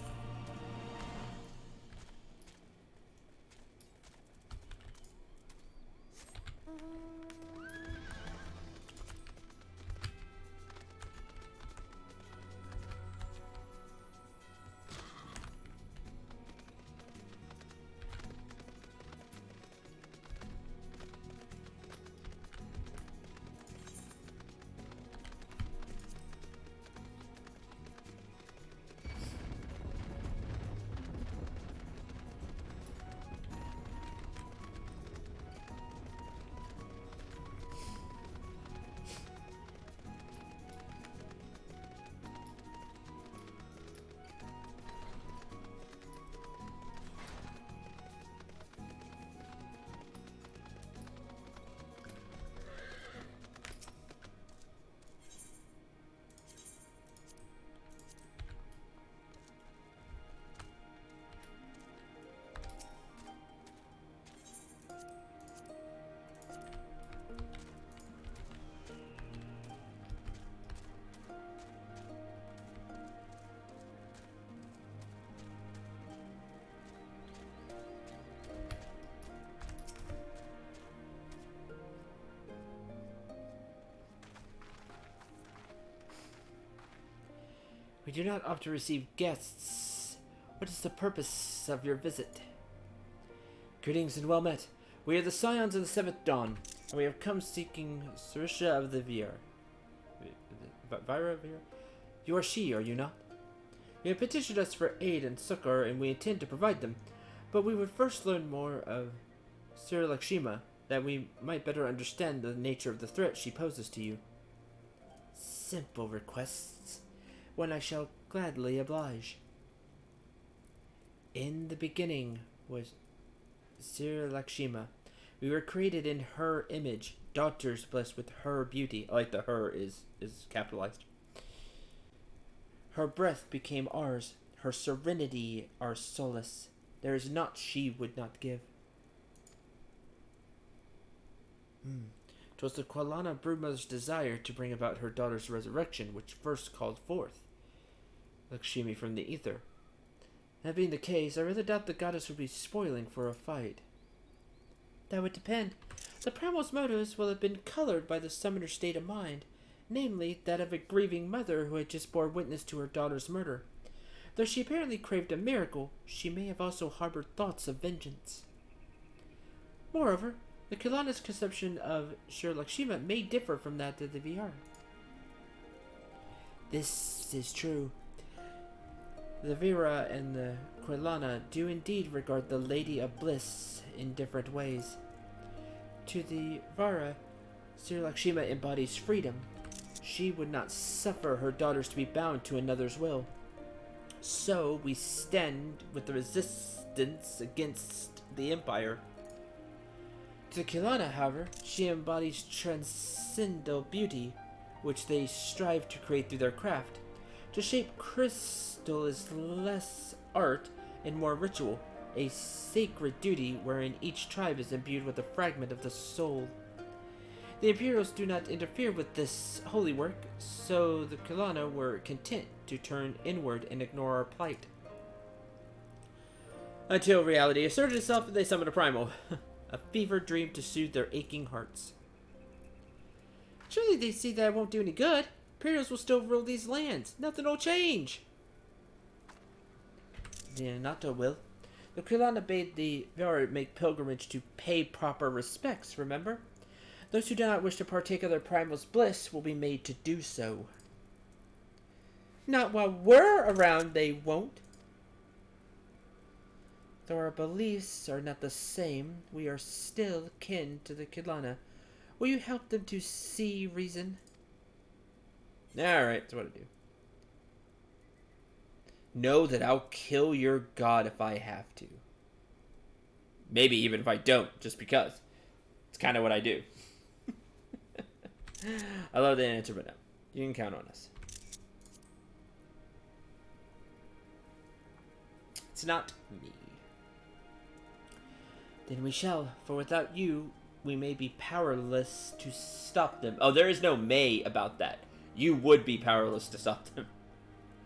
We do not opt to receive guests. What is the purpose of your visit? Greetings and well met. We are the Scions of the Seventh Dawn, and we have come seeking Sarisha of the Vir. Vira? You are she, are you not? You have petitioned us for aid and succor, and we intend to provide them. But we would first learn more of Lakshima, that we might better understand the nature of the threat she poses to you. Simple requests. One I shall gladly oblige. In the beginning was Lakshima. We were created in her image, daughters blessed with her beauty. I like the her is capitalized. Her breath became ours, her serenity our solace. There is naught she would not give. 'Twas the Qualana broodmother's desire to bring about her daughter's resurrection which first called forth Lakshmi from the ether. That being the case, I rather doubt the goddess would be spoiling for a fight. That would depend. The primal's motives will have been colored by the summoner's state of mind, namely that of a grieving mother who had just bore witness to her daughter's murder. Though she apparently craved a miracle, she may have also harbored thoughts of vengeance. Moreover, the Kilana's conception of Sri Lakshmi may differ from that of the VR. This is true. The Vira and the Quilana do indeed regard the Lady of Bliss in different ways. To the Vara, Sri Lakshmi embodies freedom. She would not suffer her daughters to be bound to another's will. So we stand with the resistance against the Empire. To Kilana, however, she embodies transcendental beauty, which they strive to create through their craft. To shape crystal is less art and more ritual, a sacred duty wherein each tribe is imbued with a fragment of the soul. The Imperials do not interfere with this holy work, so the Kilana were content to turn inward and ignore our plight. Until reality asserted itself and they summoned a primal. A fevered dream to soothe their aching hearts. Surely they see that it won't do any good. Imperials will still rule these lands. Nothing will change. The Anata will. The Kilana bade the Vara make pilgrimage to pay proper respects, remember? Those who do not wish to partake of their primal's bliss will be made to do so. Not while we're around, they won't. Though our beliefs are not the same, we are still kin to the Kilana. Will you help them to see reason? Alright, that's what I do. Know that I'll kill your god if I have to. Maybe even if I don't, just because. It's kind of what I do. I love the answer, but no. You can count on us. It's not me. Then we shall, for without you, we may be powerless to stop them. Oh, there is no may about that. You would be powerless to stop them.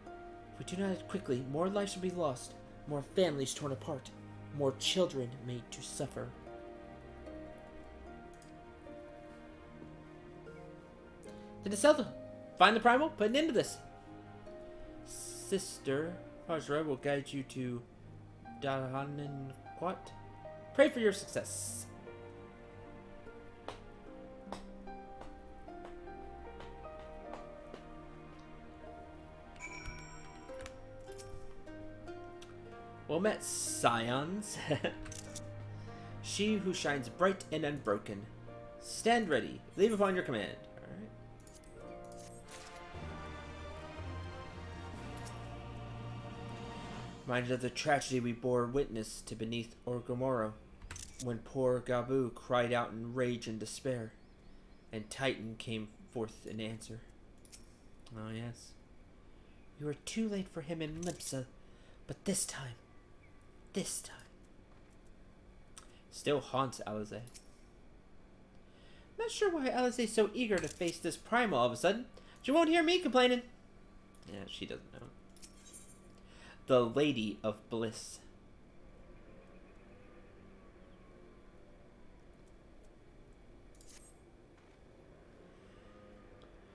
If we do not act quickly, more lives will be lost, more families torn apart, more children made to suffer. To the Zelda, find the primal, put an end to this. Sister Hajra will guide you to Dahananquat. Pray for your success. Well met, scions. She who shines bright and unbroken. Stand ready. Leave upon your command. Alright. Reminded of the tragedy we bore witness to beneath Orgomoro, when poor Gabu cried out in rage and despair, and Titan came forth in answer. Oh yes. You were too late for him in Lipsa, but this time, still haunts Alize. Not sure why Alize's so eager to face this primal all of a sudden. She won't hear me complaining. Yeah, she doesn't know. The Lady of Bliss.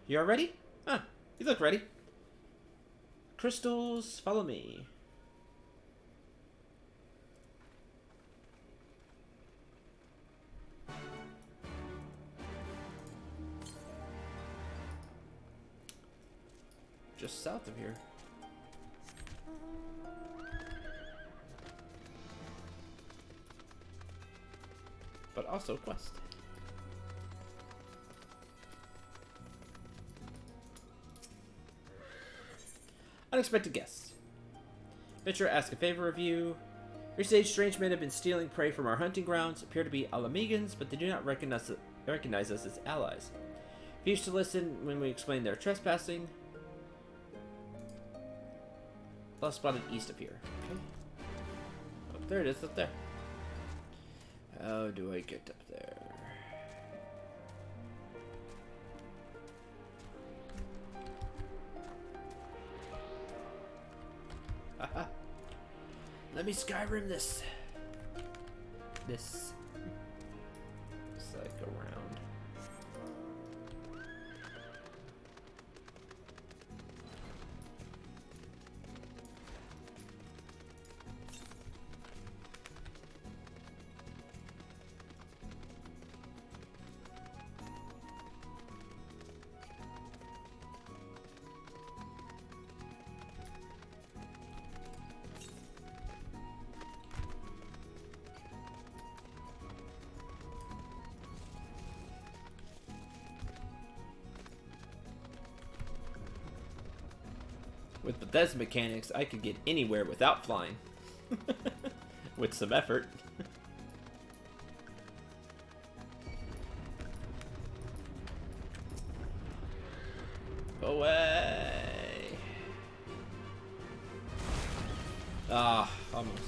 You all ready? Huh, you look ready. Crystals, follow me. Just south of here. But also quest. Unexpected guests. Venture ask a favor of you. Your sage strange men have been stealing prey from our hunting grounds, appear to be Alamegans, but they do not recognize us as allies. If you used to listen when we explain their trespassing. Last spotted east of here. Okay. Oh, there it is, up there. How do I get up there? Haha. Let me Skyrim this. This. It's like around. With Bethesda mechanics, I could get anywhere without flying. With some effort. Away! Ah, almost.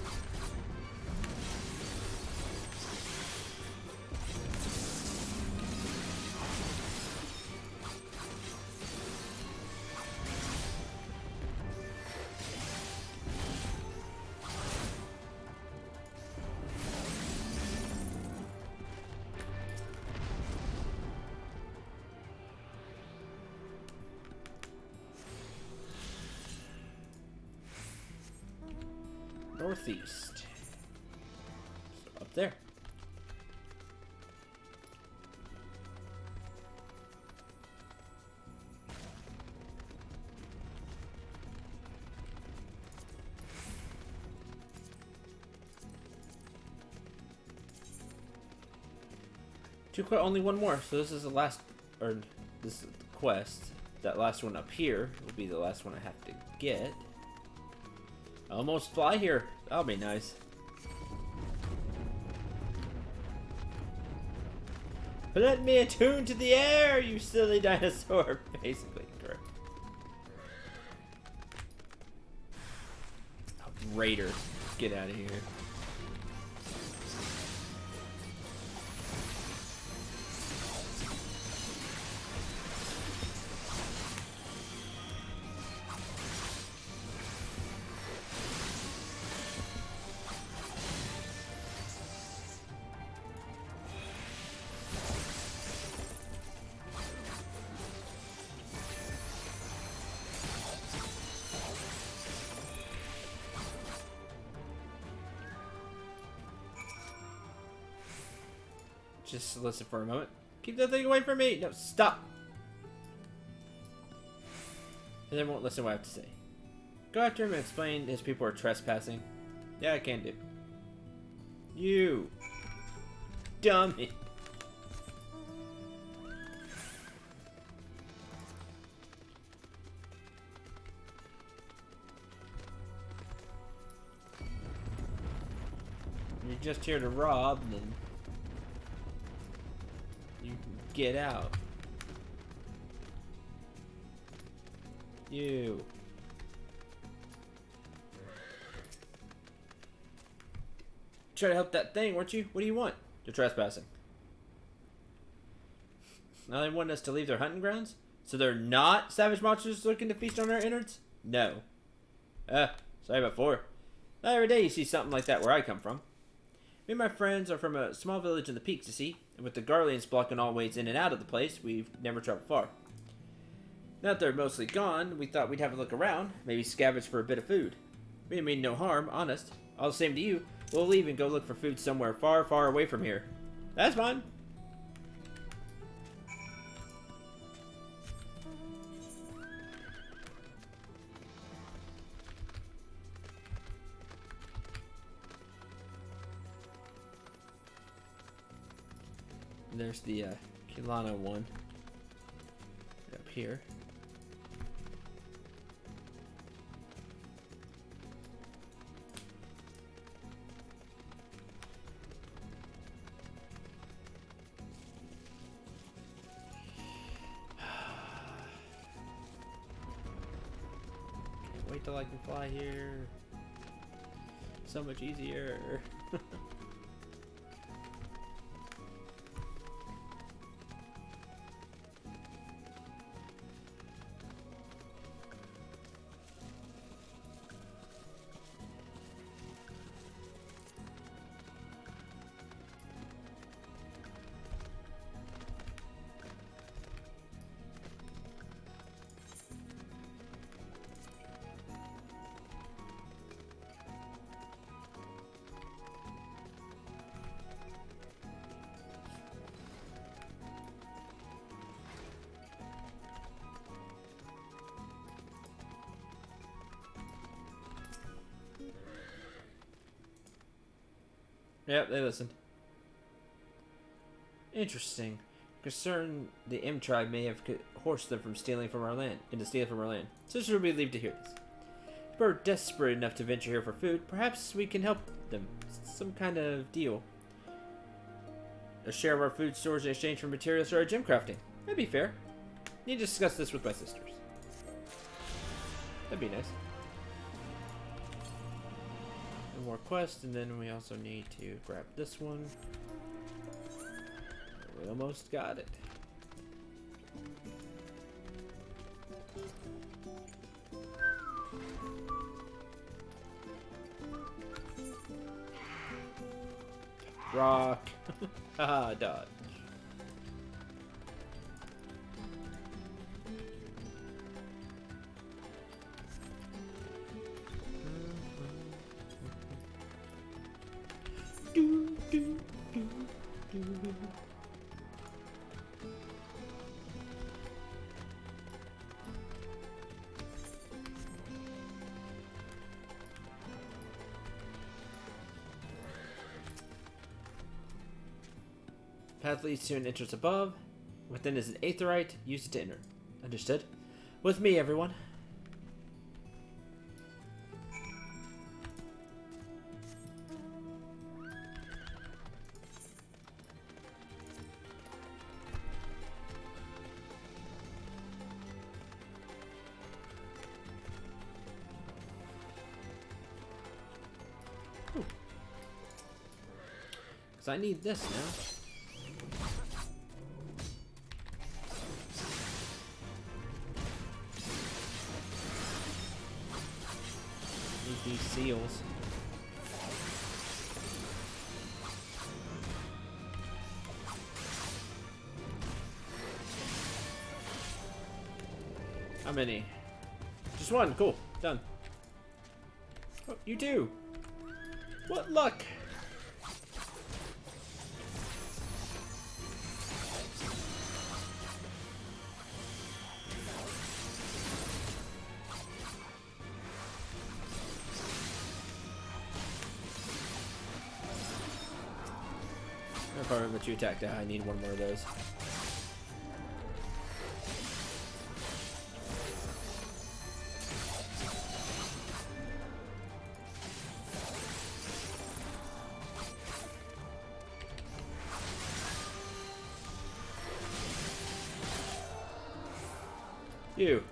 Northeast. So up there. Only one more. So this is the last, or this is the quest. That last one up here will be the last one I have to get. Almost fly here. That'll be nice. Let me attune to the air, you silly dinosaur. Basically, correct. Oh, Raider, get out of here. Just listen for a moment. Keep that thing away from me! No, stop! And then won't listen to what I have to say. Go after him and explain his people are trespassing. Yeah, I can do. You! Dummy! You're just here to rob, and you get out. You. Try to help that thing, weren't you? What do you want? They're trespassing. Now they want us to leave their hunting grounds? So they're not savage monsters looking to feast on our innards? No. Sorry about before. Not every day you see something like that where I come from. Me and my friends are from a small village in the peaks, you see, and with the Garleans blocking all ways in and out of the place, we've never traveled far. Now that they're mostly gone, we thought we'd have a look around, maybe scavenge for a bit of food. We didn't mean no harm, honest. All the same to you, we'll leave and go look for food somewhere far, far away from here. That's fine. There's the Kilana one up here. Can't wait till I can fly here. So much easier. Yep, they listened. Interesting. Concerned the M tribe may have coerced them from stealing from our land, Sister will be relieved to hear this. If we're desperate enough to venture here for food, perhaps we can help them. Some kind of deal. A share of our food stores in exchange for materials for our gem crafting. That'd be fair. Need to discuss this with my sisters. That'd be nice. One more quest, and then we also need to grab this one. We almost got it. Rock. Haha, dodge. Path leads to an entrance above. Within is an aetherite. Use it to enter. Understood? With me, everyone. Because I need this now. These seals. How many? Just one. Cool. Done. Oh, you do. What luck. If I let you attack that, I need one more of those. You.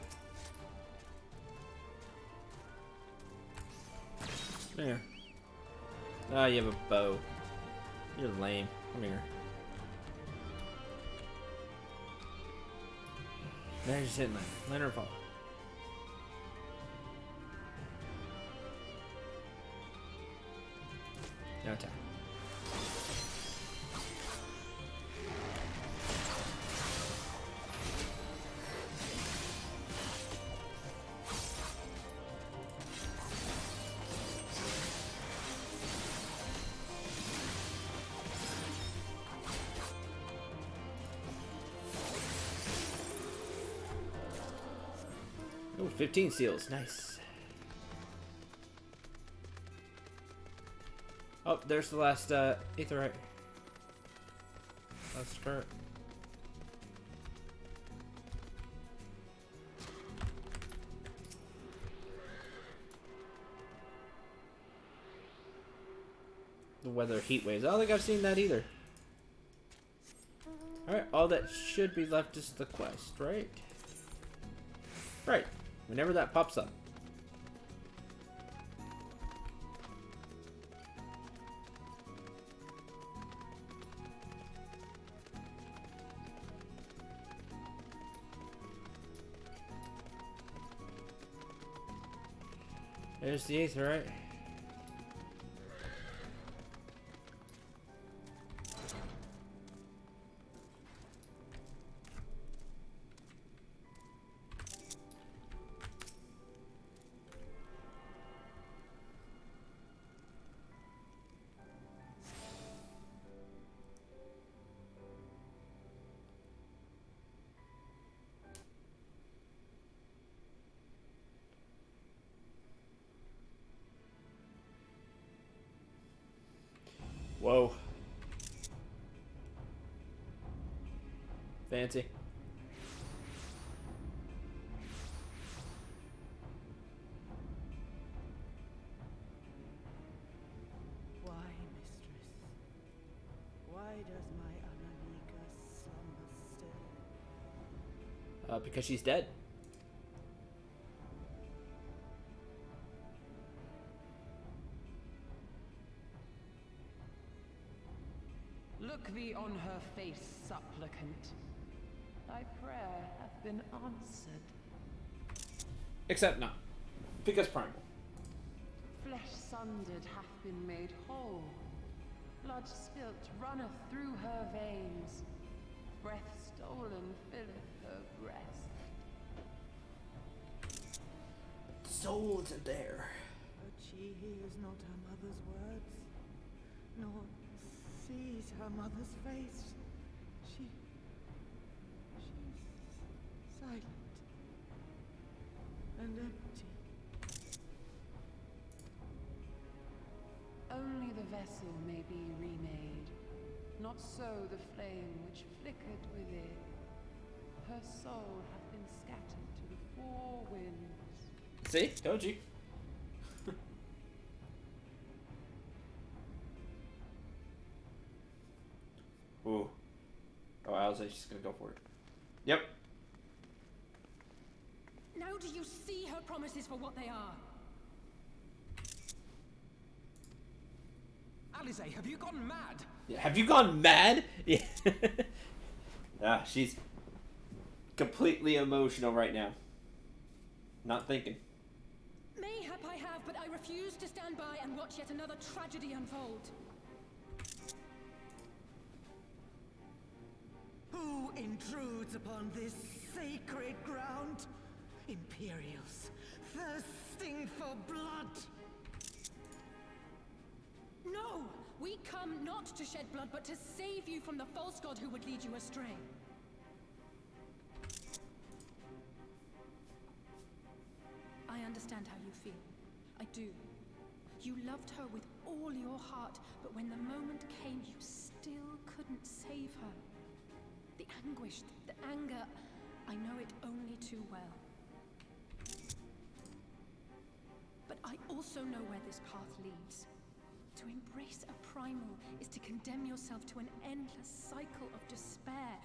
There. Ah, you have a bow. You're lame. Come here. Now just hit Lantern fall. Now attack. Oh, 15 seals. Nice. Oh, there's the last aetherite. Last cart. The weather heat waves. I don't think I've seen that either. Alright, all that should be left is the quest, right? Right. Whenever that pops up. There's the aetherite. Whoa. Fancy. Why, mistress? Why does my Ananika slumber still? Because she's dead. Look thee on her face, supplicant. Thy prayer hath been answered. Except not. Because primal. Flesh sundered hath been made whole. Blood spilt runneth through her veins. Breath stolen filleth her breast. Soul isn't there. But she hears not her mother's words, nor sees her mother's face. She's silent and empty. Only the vessel may be remade, not so the flame which flickered within. Her soul hath been scattered to the four winds. See? Told you. Ooh. Oh, I was just gonna go for it. Yep. Now do you see her promises for what they are? Alize, have you gone mad? Yeah, have you gone mad? Yeah. Ah, she's completely emotional right now. Not thinking. Mayhap I have, but I refuse to stand by and watch yet another tragedy unfold. Who intrudes upon this sacred ground? Imperials, thirsting for blood. No! We come not to shed blood, but to save you from the false god who would lead you astray. I understand how you feel. I do. You loved her with all your heart, but when the moment came, you still couldn't save her. The anguish, the anger, I know it only too well. But I also know where this path leads. To embrace a primal is to condemn yourself to an endless cycle of despair.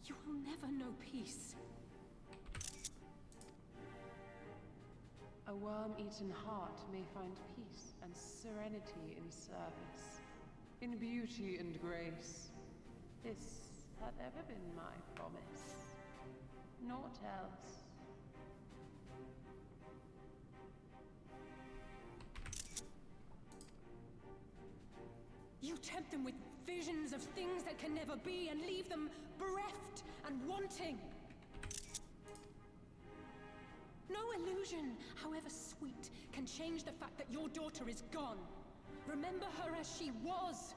You will never know peace. A worm-eaten heart may find peace and serenity in service, in beauty and grace. This had ever been my promise. Naught else. You tempt them with visions of things that can never be and leave them bereft and wanting. No illusion, however sweet, can change the fact that your daughter is gone. Remember her as she was.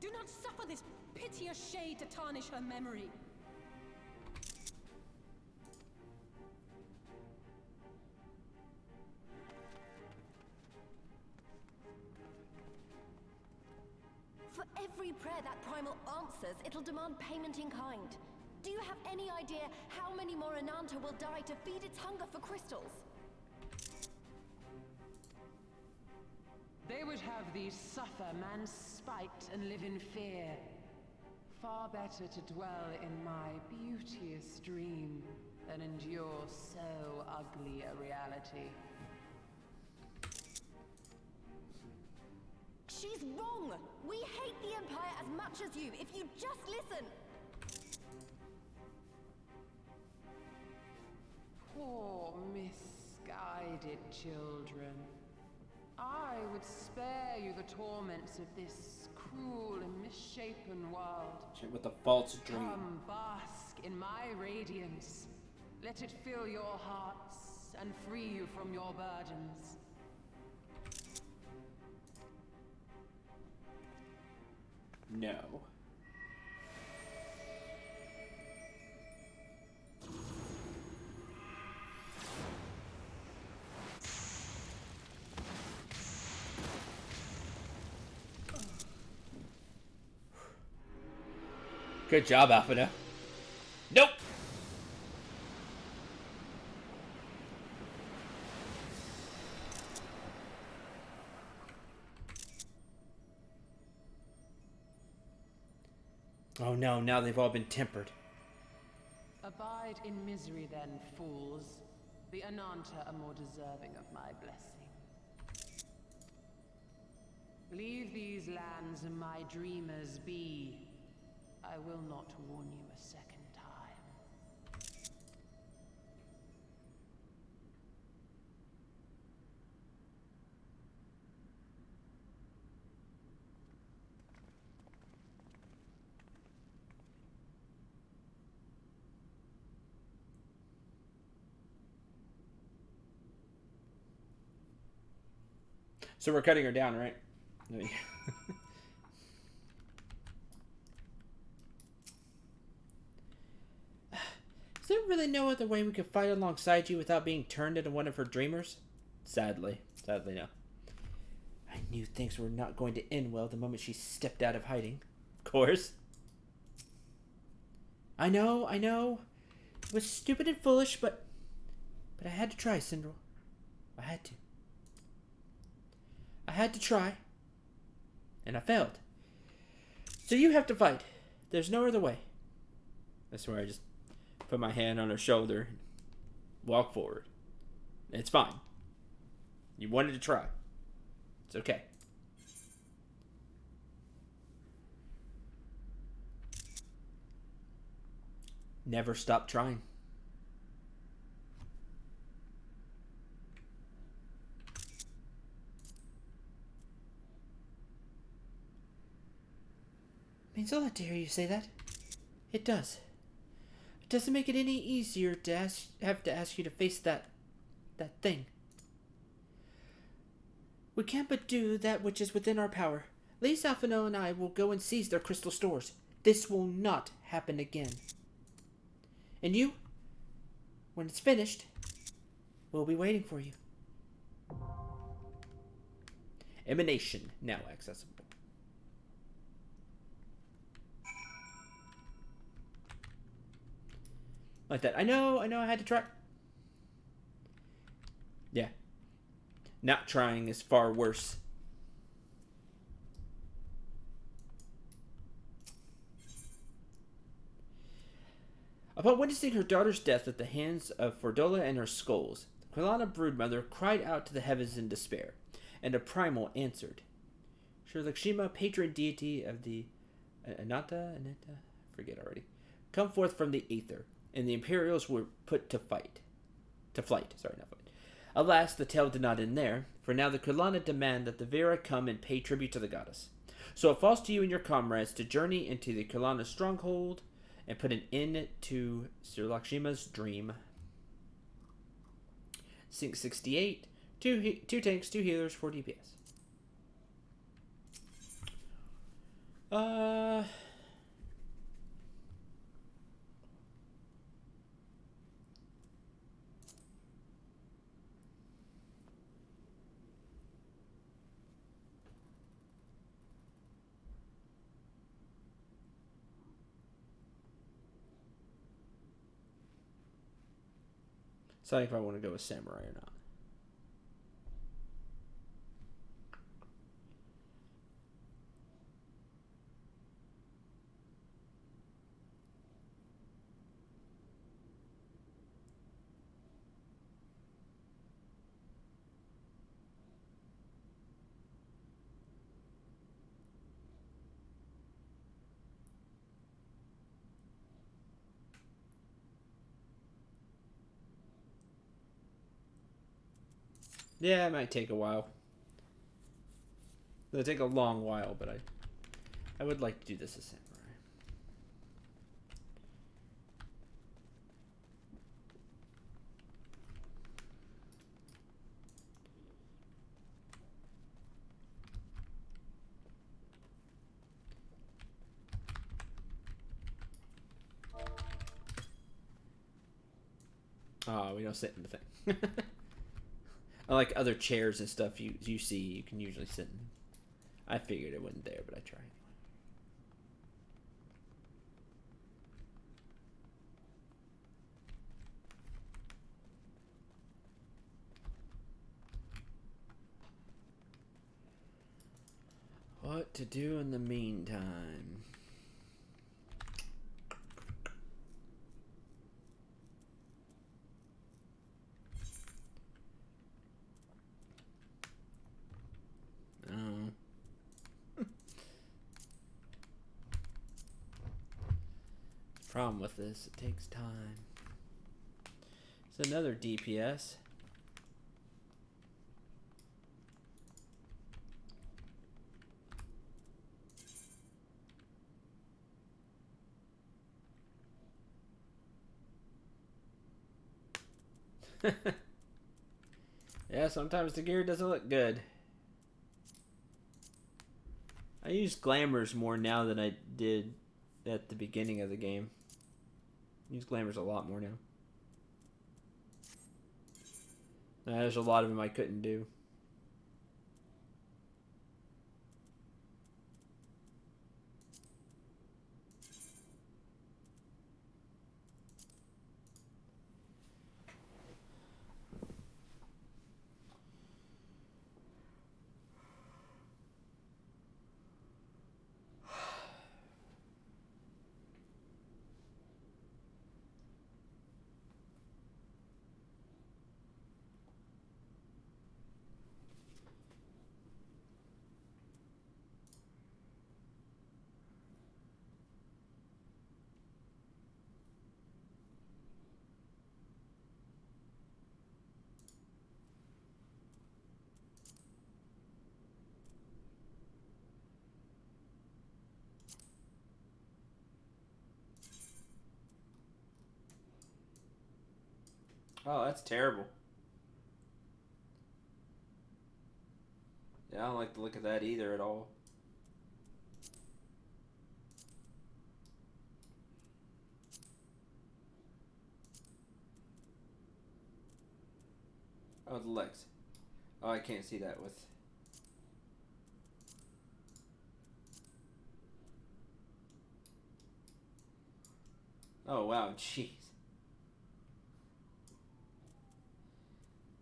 Do not suffer this piteous shade to tarnish her memory. For every prayer that primal answers, it'll demand payment in kind. Do you have any idea how many more Ananta will die to feed its hunger for crystals? They would have thee suffer man's spite and live in fear. Far better to dwell in my beauteous dream than endure so ugly a reality. She's wrong! We hate the Empire as much as you, if you just listen! Poor misguided children. I would spare you the torments of this cruel and misshapen world. Shit, with a false dream. Come bask in my radiance. Let it fill your hearts and free you from your burdens. No. Good job, Alpha. Nope. Oh no, now they've all been tempered. Abide in misery then, fools. The Ananta are more deserving of my blessing. Leave these lands and my dreamers be. I will not warn you a second time. So we're cutting her down, right? Is there really no other way we could fight alongside you without being turned into one of her dreamers? Sadly. Sadly, no. I knew things were not going to end well the moment she stepped out of hiding. Of course. I know. It was stupid and foolish, but I had to try, Sindel. I had to. I had to try. And I failed. So you have to fight. There's no other way. That's where I just put my hand on her shoulder and walk forward. It's fine. You wanted to try. It's okay. Never stop trying. Means a lot to hear you say that. It does. It doesn't make it any easier to have to ask you to face that thing. We can't but do that which is within our power. Lise Alphino and I will go and seize their crystal stores. This will not happen again. And you, when it's finished, we'll be waiting for you. Emanation now accessible. Like that. I know I had to try. Yeah. Not trying is far worse. Upon witnessing her daughter's death at the hands of Fordola and her skulls, the Quilana broodmother cried out to the heavens in despair, and a primal answered. Sri Lakshmi, patron deity of the Ananta, forget already, come forth from the aether, and the Imperials were put to flight. Alas, the tale did not end there, for now the Quilana demand that the Vera come and pay tribute to the goddess. So it falls to you and your comrades to journey into the Quilana stronghold and put an end to Sri Lakshmi's dream. Sync 68, 2 tanks, 2 healers, 4 DPS. Deciding if I want to go with samurai or not. Yeah, it might take a while. It'll take a long while, but I would like to do this as samurai. Oh, we don't sit in the thing. Unlike other chairs and stuff you see, you can usually sit in. I figured it wasn't there, but I tried. to do in the meantime? Oh. Problem with this, it takes time. It's another DPS. Yeah, sometimes the gear doesn't look good. I use glamours more now than I did at the beginning of the game. I use glamours a lot more now. There's a lot of them I couldn't do. Oh, that's terrible. Yeah, I don't like the look of that either at all. Oh, the legs. Oh, I can't see that with... Oh, wow, jeez.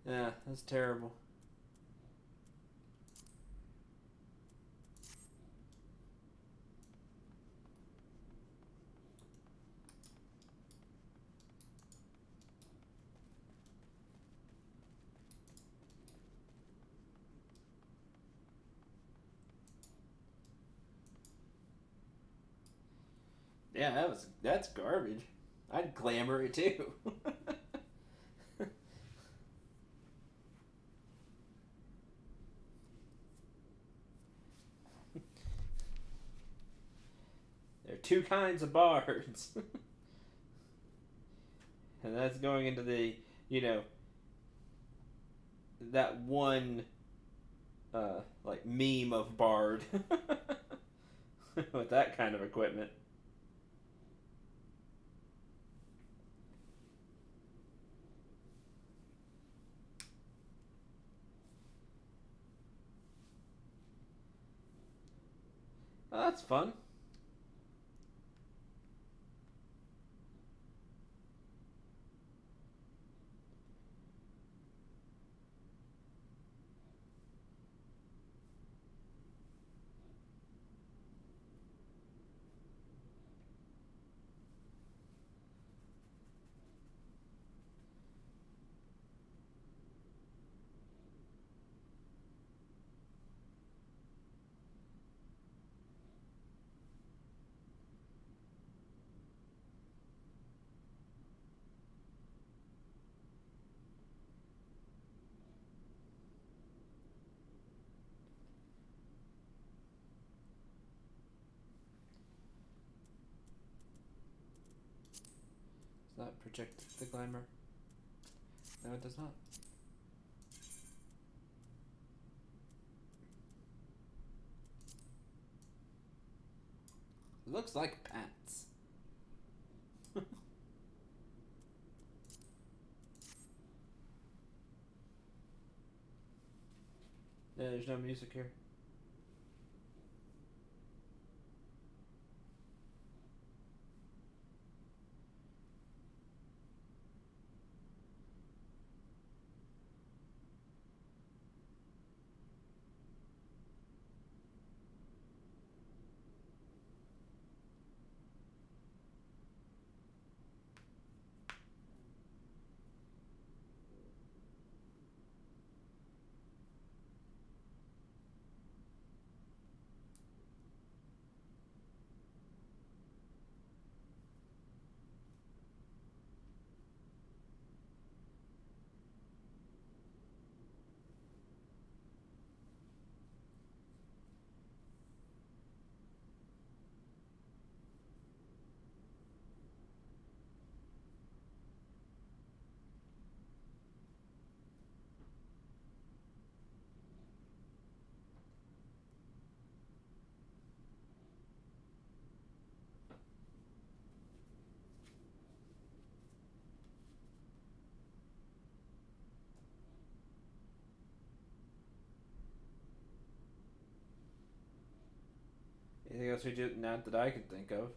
Yeah, that's terrible. Yeah, that's garbage. I'd glamour it too. There are two kinds of bards. And that's going into the, you know, that one, like, meme of bard. With that kind of equipment. Oh, that's fun. Does that project the glamour? No, it does not. It looks like pants. Yeah, there's no music here. Anything else we do? Not that I can think of.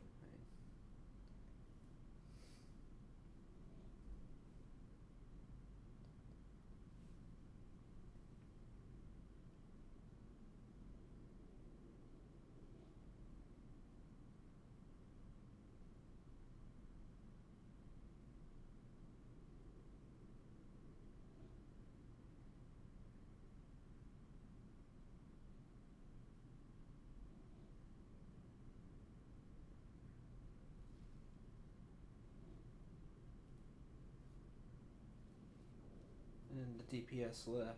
And the DPS left.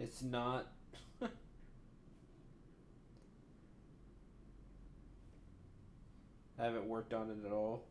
It's not. I haven't worked on it at all.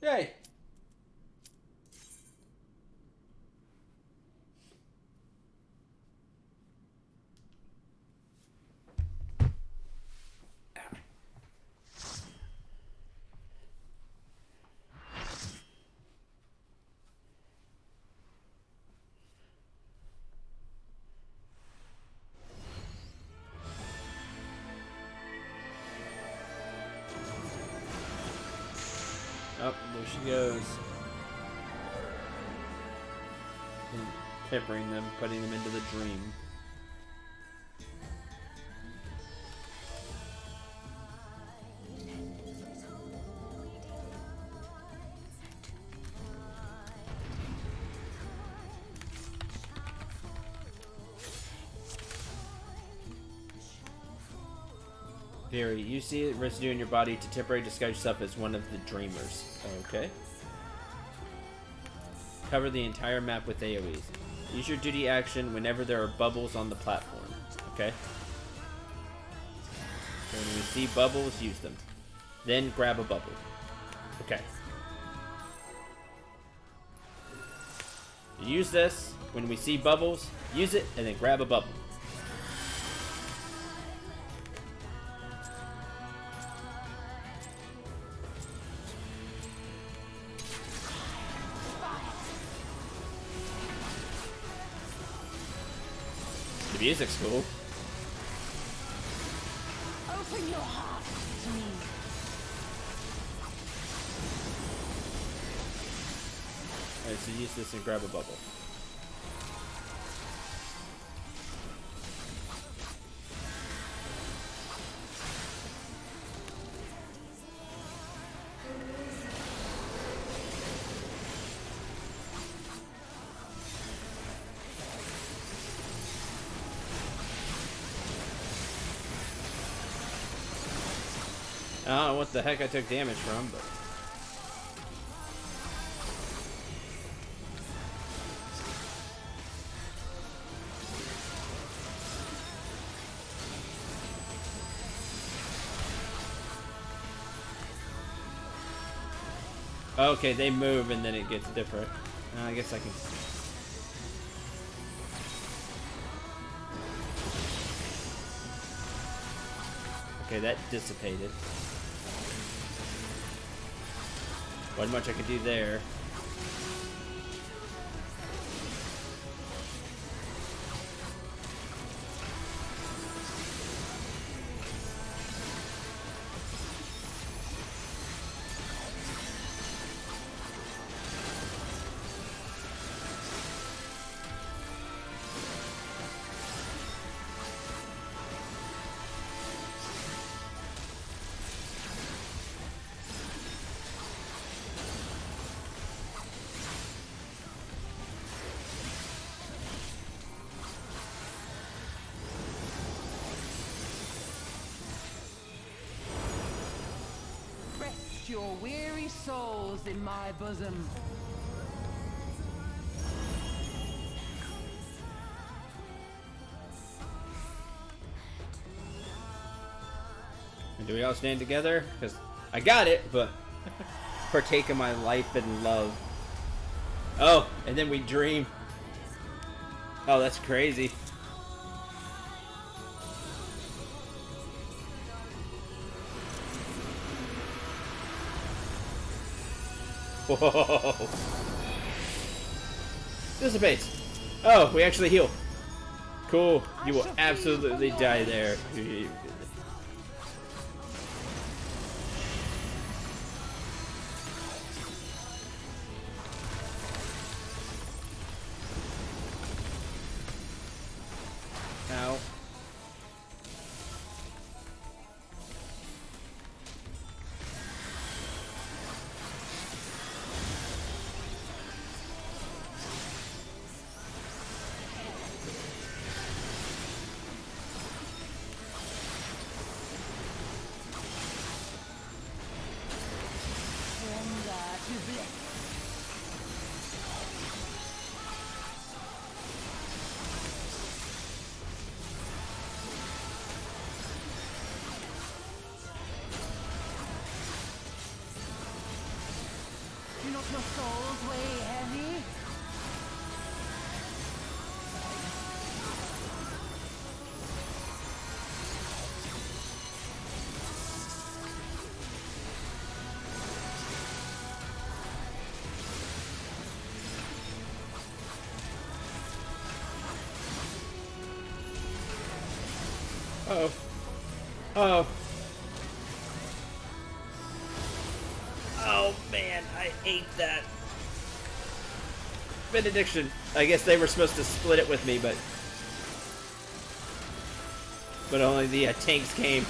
Yay! Oh, there she goes. And peppering them, putting them into the dream. Very. You see it residue in your body to temporarily disguise yourself as one of the dreamers. Okay. Cover the entire map with AoEs. Use your duty action whenever there are bubbles on the platform. Okay. So when you see bubbles, use them. Then grab a bubble. Okay. Use this. When we see bubbles, use it, and then grab a bubble. The music's cool. Open your heart to me. Alright, so use this and grab a bubble. I don't know what the heck I took damage from, but... Okay, they move and then it gets different. I guess I can... Okay, that dissipated. Wasn't much I could do there. weary souls in my bosom. And do we all stand together? Because I got it, but partake of my life and love. Oh, and then we dream. Oh, that's crazy. Whoa. Dissipates. Oh, we actually heal. Cool. You will absolutely die there. Ow. Do not your souls weigh heavy? Uh-oh. Uh-oh. Oh man, I hate that. Benediction. I guess they were supposed to split it with me, but only the tanks came.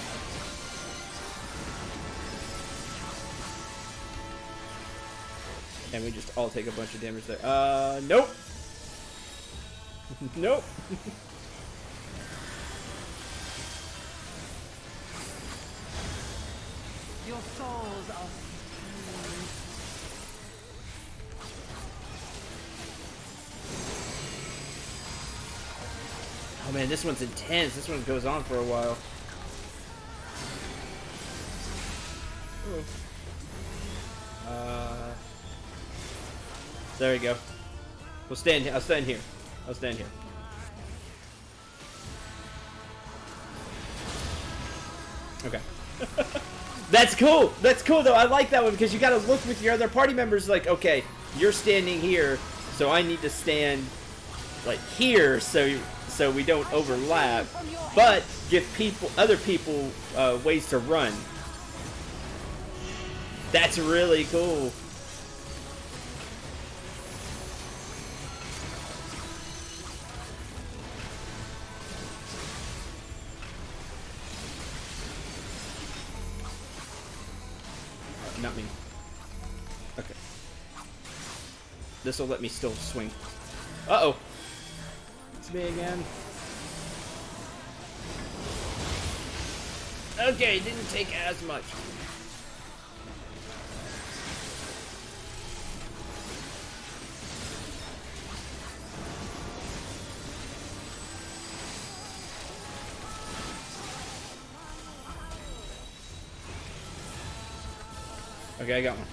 And we just all take a bunch of damage there. Nope. Nope. Your souls are Oh man, this one's intense. This one goes on for a while. Ooh. There we go. We'll stand. I'll stand here. I'll stand here. Okay. That's cool. That's cool though. I like that one because you got to look with your other party members. Like, okay, you're standing here, so I need to stand like here, so we don't overlap, but give other people ways to run. That's really cool. Not me. Okay. This will let me still swing. Uh-oh. It's me again. Okay, didn't take as much. Okay, I got one.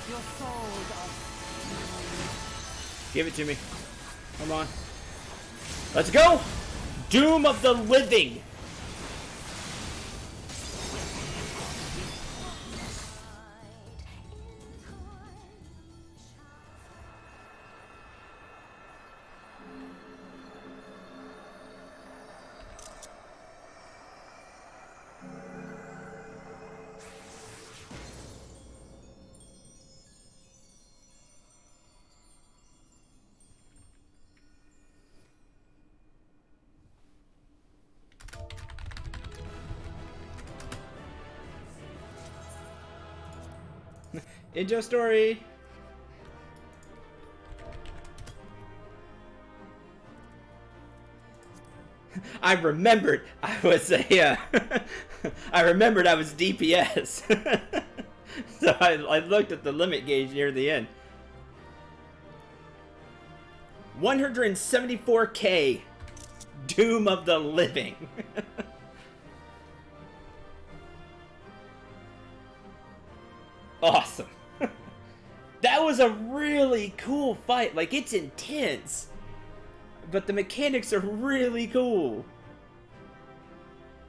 Your souls are Give it to me. Come on. Let's go! Doom of the Living! Enjoy story. I remembered I was a I remembered I was DPS. So I looked at the limit gauge near the end. 174k. Doom of the Living. Awesome. That was a really cool fight. Like, it's intense, but the mechanics are really cool.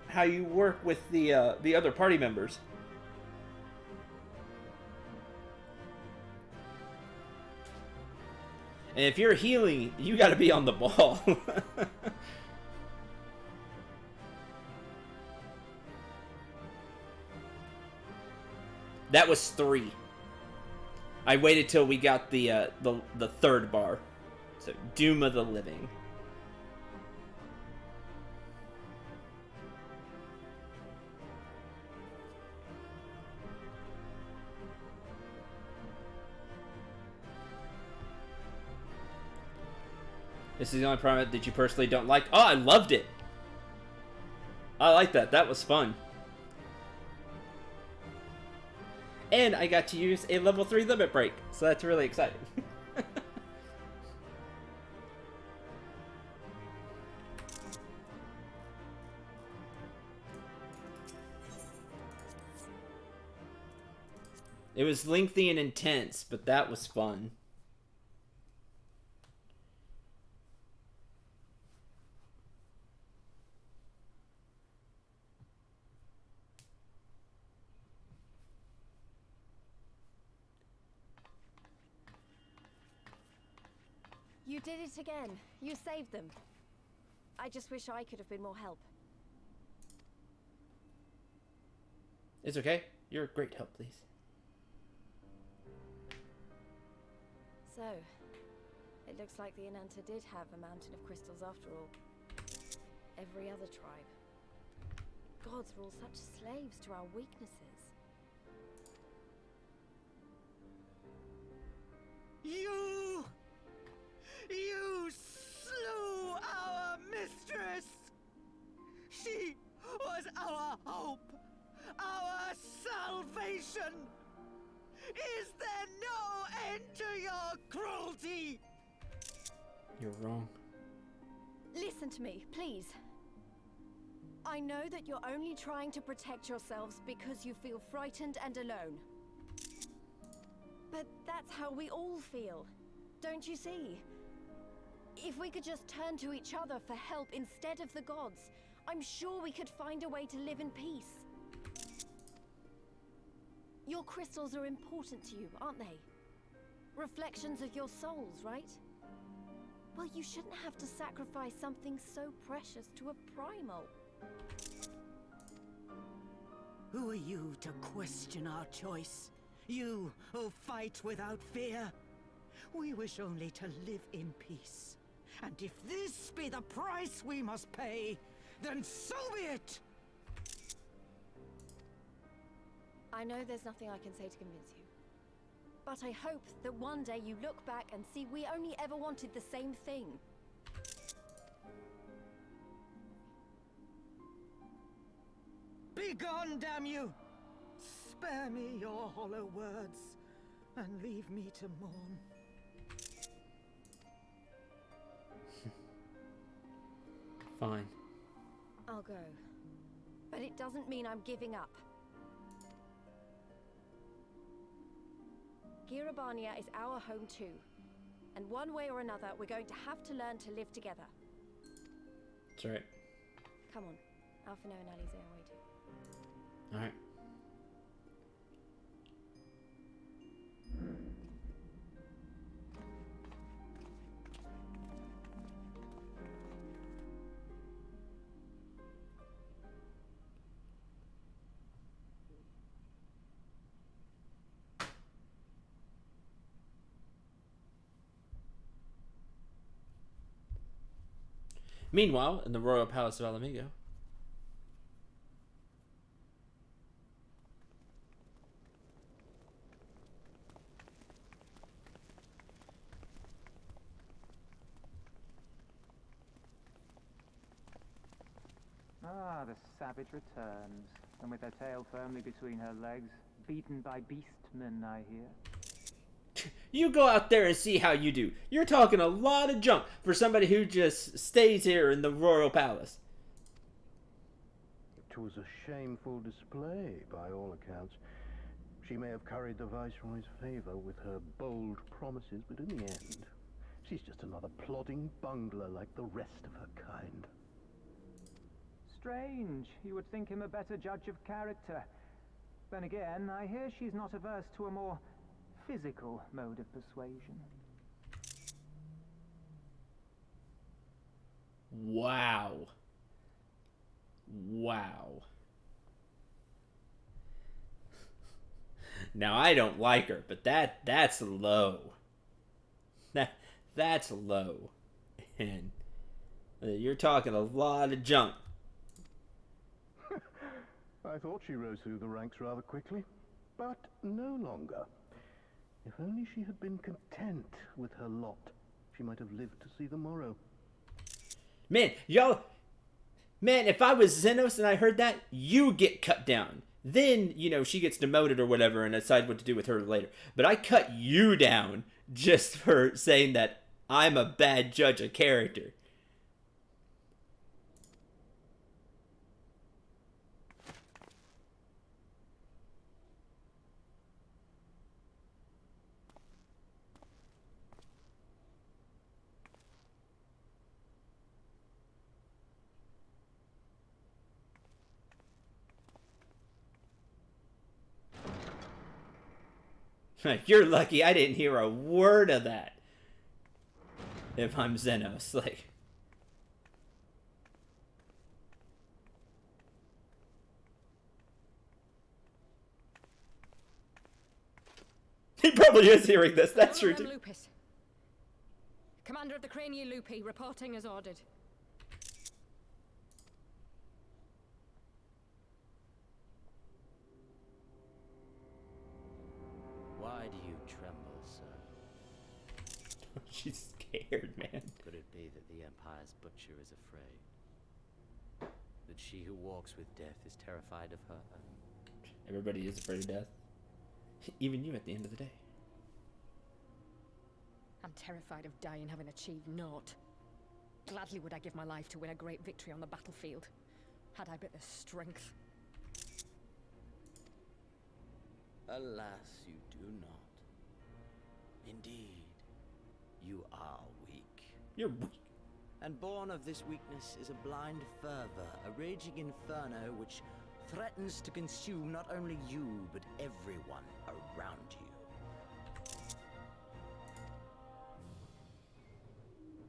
How you work with the other party members. And if you're healing, you gotta be on the ball. That was 3. I waited till we got the third bar. So, Doom of the Living. This is the only problem that you personally don't like. Oh, I loved it. I like that. That was fun. And I got to use a level 3 limit break, so that's really exciting. It was lengthy and intense, but that was fun. You did it again. You saved them. I just wish I could have been more help. It's okay. You're a great help, please. So, it looks like the Ananta did have a mountain of crystals after all. Every other tribe. Gods were all such slaves to our weaknesses. You slew our mistress! She was our hope, our salvation! Is there no end to your cruelty? You're wrong. Listen to me, please. I know that you're only trying to protect yourselves because you feel frightened and alone. But that's how we all feel. Don't you see? If we could just turn to each other for help instead of the gods, I'm sure we could find a way to live in peace. Your crystals are important to you, aren't they? Reflections of your souls, right? Well, you shouldn't have to sacrifice something so precious to a primal. Who are you to question our choice? You who fight without fear? We wish only to live in peace. And if this be the price we must pay, then so be it! I know there's nothing I can say to convince you. But I hope that one day you look back and see we only ever wanted the same thing. Begone, damn you! Spare me your hollow words, and leave me to mourn. Fine. I'll go. But it doesn't mean I'm giving up. Girabania is our home too. And one way or another, we're going to have to learn to live together. That's right. Come on. Alphino and Alize are waiting. Alright. Meanwhile, in the royal palace of Alamigo. Ah, the savage returns, and with her tail firmly between her legs, beaten by beastmen, I hear. You go out there and see how you do. You're talking a lot of junk for somebody who just stays here in the royal palace. It was a shameful display, by all accounts. She may have curried the Viceroy's favor with her bold promises, but in the end, she's just another plodding bungler like the rest of her kind. Strange. You would think him a better judge of character. Then again, I hear she's not averse to a more physical mode of persuasion. Wow. Wow. Now, I don't like her, but that's low. That's low. And you're talking a lot of junk. I thought she rose through the ranks rather quickly, but no longer. If only she had been content with her lot, she might have lived to see the morrow. Man, if I was Xenos and I heard that, you get cut down. Then, she gets demoted or whatever and decide what to do with her later. But I cut you down just for saying that I'm a bad judge of character. You're lucky I didn't hear a word of that. If I'm Xenos, He probably is hearing this, that's true too. Lupus. Commander of the Crania Lupi, reporting as ordered. Why do you tremble, sir? She's scared, man. Could it be that the Empire's butcher is afraid? That she who walks with death is terrified of her own? Everybody is afraid of death. Even you at the end of the day. I'm terrified of dying having achieved naught. Gladly would I give my life to win a great victory on the battlefield, had I but the strength. Alas, you do not. Indeed, you are weak. You're weak. And born of this weakness is a blind fervor, a raging inferno which threatens to consume not only you, but everyone around you.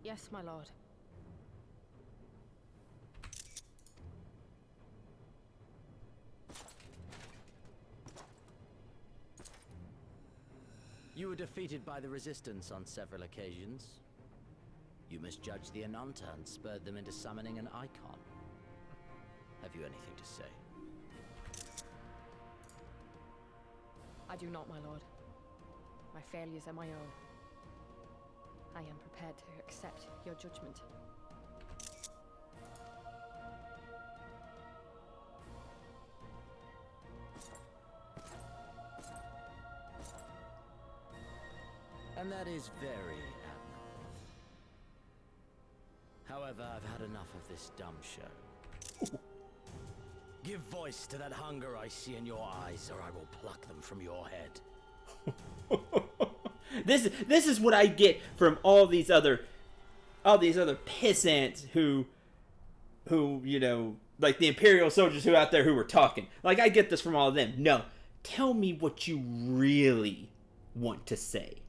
Yes, my lord. You were defeated by the Resistance on several occasions. You misjudged the Ananta and spurred them into summoning an icon. Have you anything to say? I do not, my lord. My failures are my own. I am prepared to accept your judgment. And that is very admirable. However, I've had enough of this dumb show. Give voice to that hunger I see in your eyes, or I will pluck them from your head. This is what I get from all these other pissants who like the Imperial soldiers who out there who were talking. Like, I get this from all of them. No, tell me what you really want to say.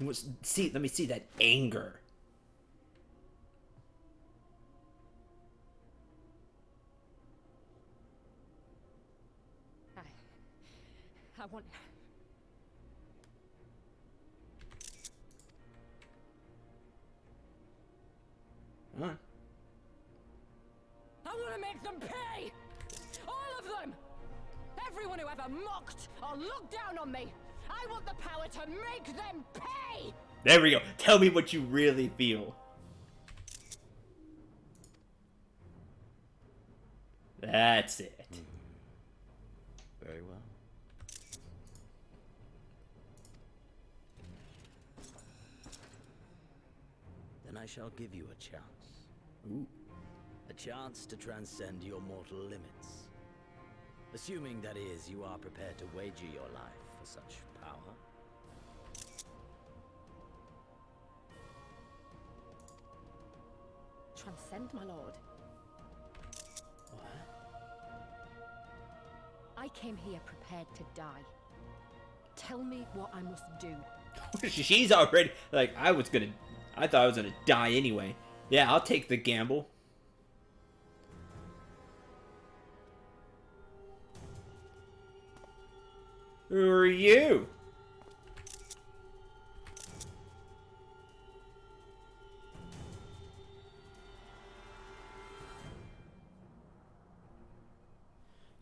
Let me see that anger. I want... Huh? I want to make them pay! All of them! Everyone who ever mocked or looked down on me! I want the power to make them pay! There we go. Tell me what you really feel. That's it. Very well. Then I shall give you a chance. Ooh. A chance to transcend your mortal limits. Assuming, that is, you are prepared to wager your life for such power. Transcend, my lord. I came here prepared to die. Tell me what I must do. She's already like, I thought I was gonna die anyway. Yeah, I'll take the gamble. Who are you?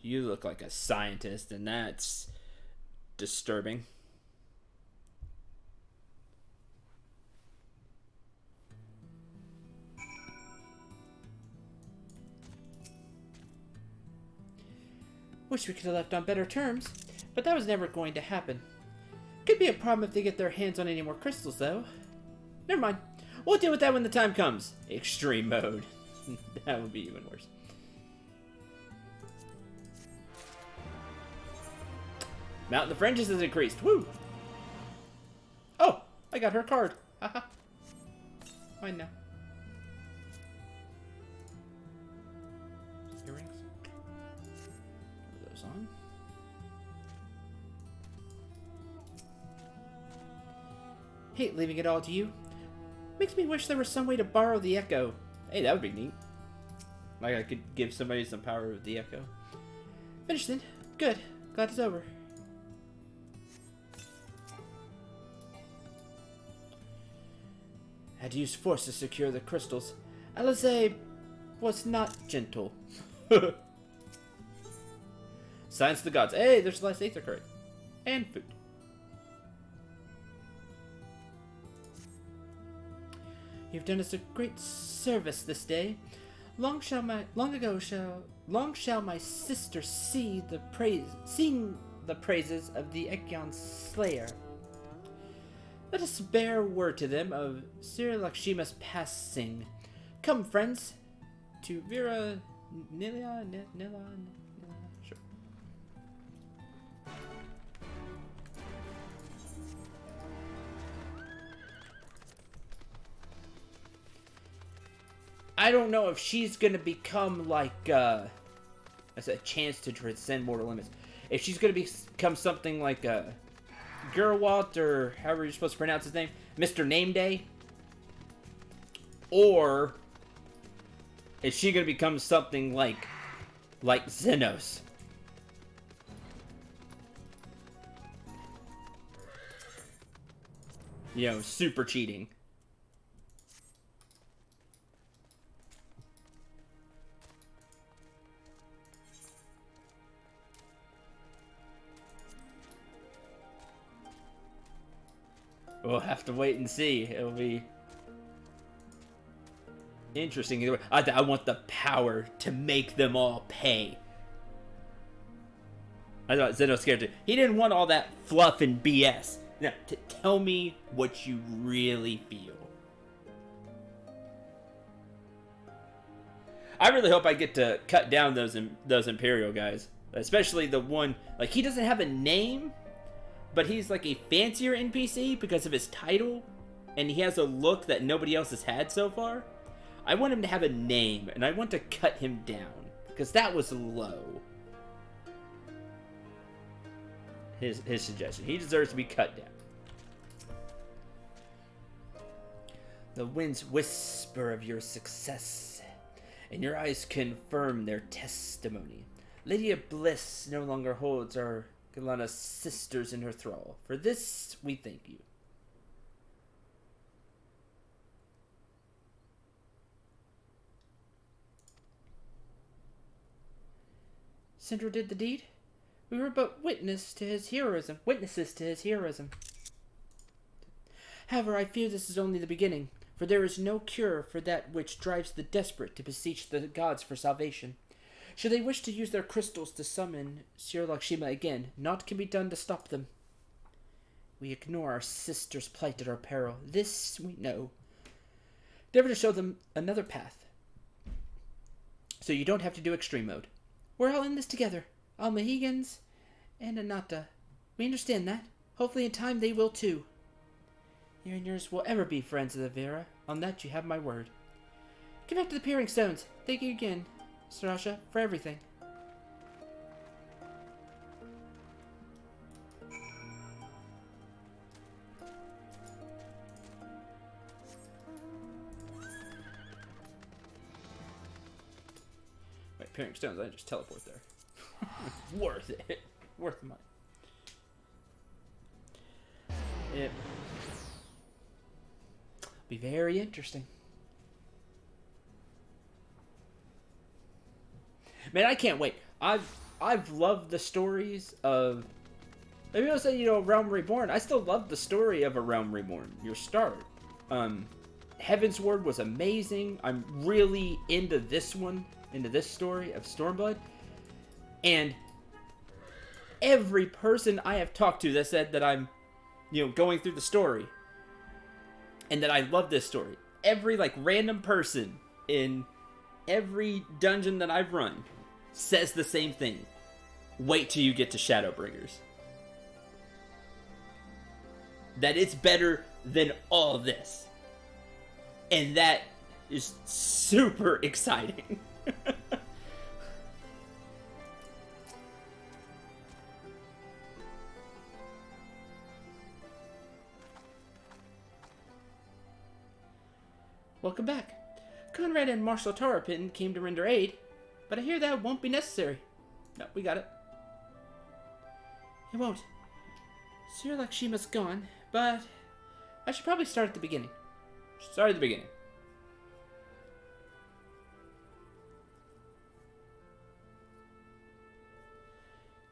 You look like a scientist, and that's disturbing. Wish we could have left on better terms, but that was never going to happen. Could be a problem if they get their hands on any more crystals, though. Never mind. We'll deal with that when the time comes. Extreme mode. That would be even worse. Amount in the fringes has increased. Woo! Oh, I got her card. Haha. Mine now. Earrings. Put those on. Hate leaving it all to you. Makes me wish there was some way to borrow the echo. Hey, that would be neat. Like I could give somebody some power with the echo. Finished then. Good. Glad it's over. Had to use force to secure the crystals. Alize was not gentle. Science of the gods. Hey, there's the last Aether card. And food. You've done us a great service this day. Long shall my sister sing the praises of the Ekyon Slayer. Let us bear word to them of Sri Lakshima's passing. Come, friends, to Vera Nila. Sure. I don't know if she's gonna become like as a chance to transcend mortal limits. If she's gonna become something like Gerwalt, or however you're supposed to pronounce his name, Mr. Name Day, or is she gonna become something like Xenos? You know, super cheating. We'll have to wait and see. It'll be interesting. Either way, I want the power to make them all pay. I thought Zeno's scared too. He didn't want all that fluff and BS. Now, tell me what you really feel. I really hope I get to cut down those Imperial guys. Especially the one, like, he doesn't have a name, but he's like a fancier NPC because of his title, and he has a look that nobody else has had so far. I want him to have a name, and I want to cut him down, because that was low. His suggestion. He deserves to be cut down. The winds whisper of your success, and your eyes confirm their testimony. Lady of Bliss no longer holds our Galana's sisters in her thrall. For this, we thank you. Sindra did the deed. We were but witnesses to his heroism. However, I fear this is only the beginning, for there is no cure for that which drives the desperate to beseech the gods for salvation. Should they wish to use their crystals to summon Sir Lakshmi again, naught can be done to stop them. We ignore our sister's plight at our peril. This we know. Never to show them another path. So you don't have to do extreme mode. We're all in this together. All Mohegans and Ananta. We understand that. Hopefully in time they will too. You and yours will ever be friends of the Vera. On that you have my word. Get back to the Peering Stones. Thank you again, Sarasha, for everything. Wait, Peering Stones, I just teleport there. Worth it. Worth the money. It be very interesting. Man, I can't wait. I've loved the stories of. Maybe I'll say, Realm Reborn. I still love the story of A Realm Reborn. Your start. Heaven's Word was amazing. I'm really into this one, into this story of Stormblood. And every person I have talked to that said that I'm, going through the story, and that I love this story. Every random person in every dungeon that I've run says the same thing. Wait till you get to Shadowbringers. That it's better than all this. And that is super exciting. Welcome back. Conrad and Marshal Tarapin came to render aid, but I hear that won't be necessary. No, we got it. It won't. Sir Lakshima's gone, but I should probably start at the beginning. Start at the beginning.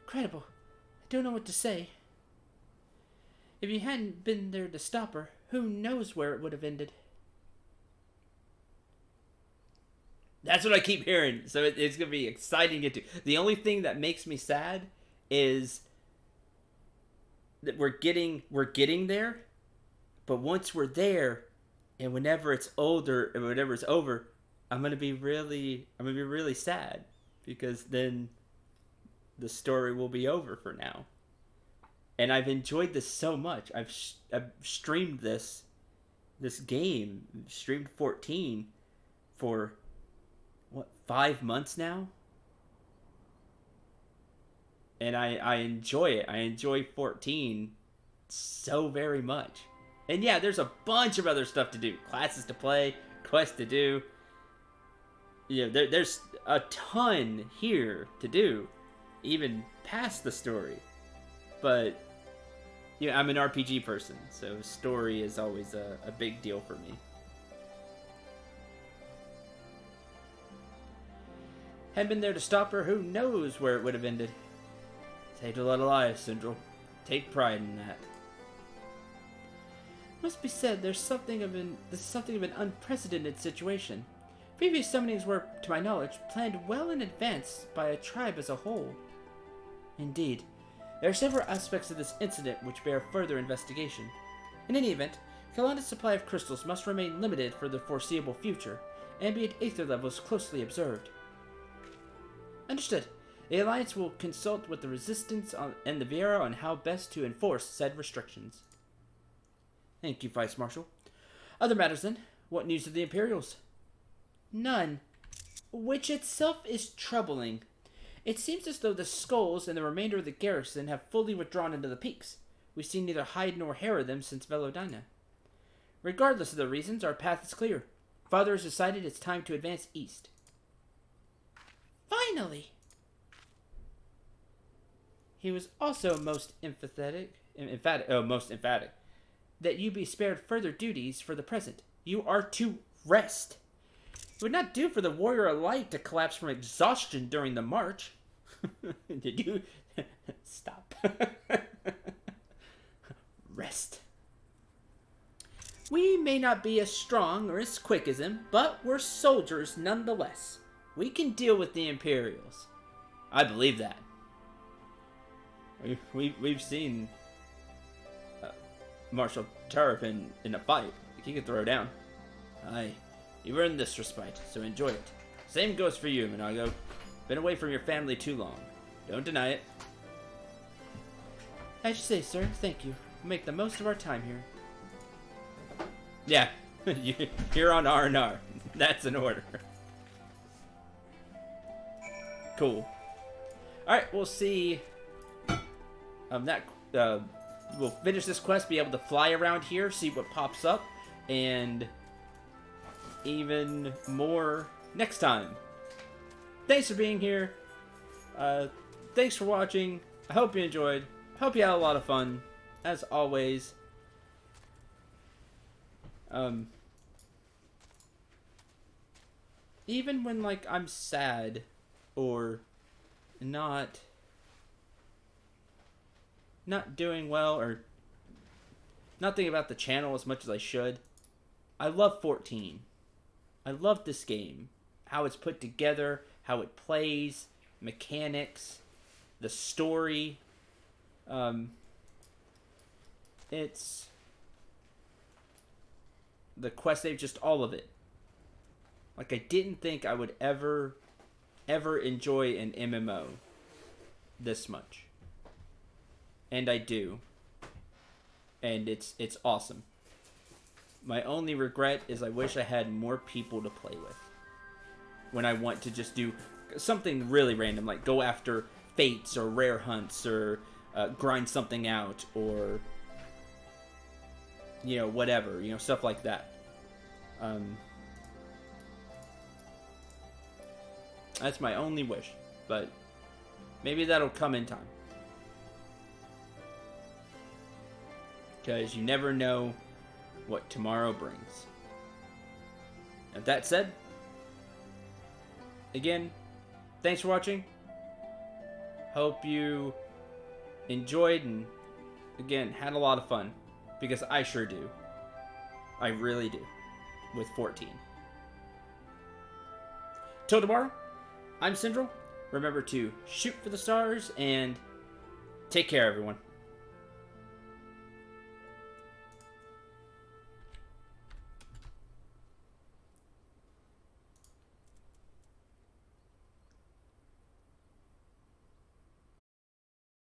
Incredible. I don't know what to say. If you hadn't been there to stop her, who knows where it would have ended. That's what I keep hearing, so it's going to be exciting to get to. The only thing that makes me sad is that we're getting there, but once we're there, and whenever it's older, and whenever it's over, I'm going to be really sad, because then the story will be over for now. And I've enjoyed this so much. I've streamed this game, streamed 14 for 5 months now? And I enjoy it. I enjoy 14 so very much. And yeah, there's a bunch of other stuff to do. Classes to play, quests to do. There's a ton here to do. Even past the story. But, I'm an RPG person. So story is always a big deal for me. Had been there to stop her, who knows where it would have ended. Say to let alive, Sindral. Take pride in that. Must be said, this is something of an unprecedented situation. Previous summonings were, to my knowledge, planned well in advance by a tribe as a whole. Indeed, there are several aspects of this incident which bear further investigation. In any event, Kalanda's supply of crystals must remain limited for the foreseeable future, and be at aether levels closely observed. Understood. The Alliance will consult with the Resistance and the Viera on how best to enforce said restrictions. Thank you, Vice Marshal. Other matters then. What news of the Imperials? None. Which itself is troubling. It seems as though the Skulls and the remainder of the garrison have fully withdrawn into the peaks. We've seen neither hide nor hair of them since Velodina. Regardless of the reasons, our path is clear. Father has decided it's time to advance east. Finally! He was also most emphatic that you be spared further duties for the present. You are to rest. It would not do for the warrior of light to collapse from exhaustion during the march. Did you... Stop. Rest. We may not be as strong or as quick as him, but we're soldiers nonetheless. We can deal with the Imperials. I believe that. We've seen Marshal Turpin in a fight. He can throw down. Aye, you've earned this respite, so enjoy it. Same goes for you, Minago. Been away from your family too long. Don't deny it. As you say, sir. Thank you. We'll make the most of our time here. Yeah, you're on R&R. That's an order. Cool. Alright, we'll see. We'll finish this quest, be able to fly around here, see what pops up, and even more next time. Thanks for being here. Thanks for watching. I hope you enjoyed. I hope you had a lot of fun. As always. Even when, like, I'm sad or not doing well or not thinking about the channel as much as I should, I love 14. I love this game. How it's put together, how it plays, mechanics, the story. It's the quest save, just all of it. Like, I didn't think I would ever enjoy an MMO this much. And I do. And it's awesome. My only regret is I wish I had more people to play with. When I want to just do something really random, like go after fates or rare hunts or grind something out or, you know, whatever, you know, stuff like that. That's my only wish, but maybe that'll come in time. Because you never know what tomorrow brings. And that said, again, thanks for watching. Hope you enjoyed and, again, had a lot of fun. Because I sure do. I really do. With 14. Till tomorrow, I'm Syndrel. Remember to shoot for the stars and take care, everyone.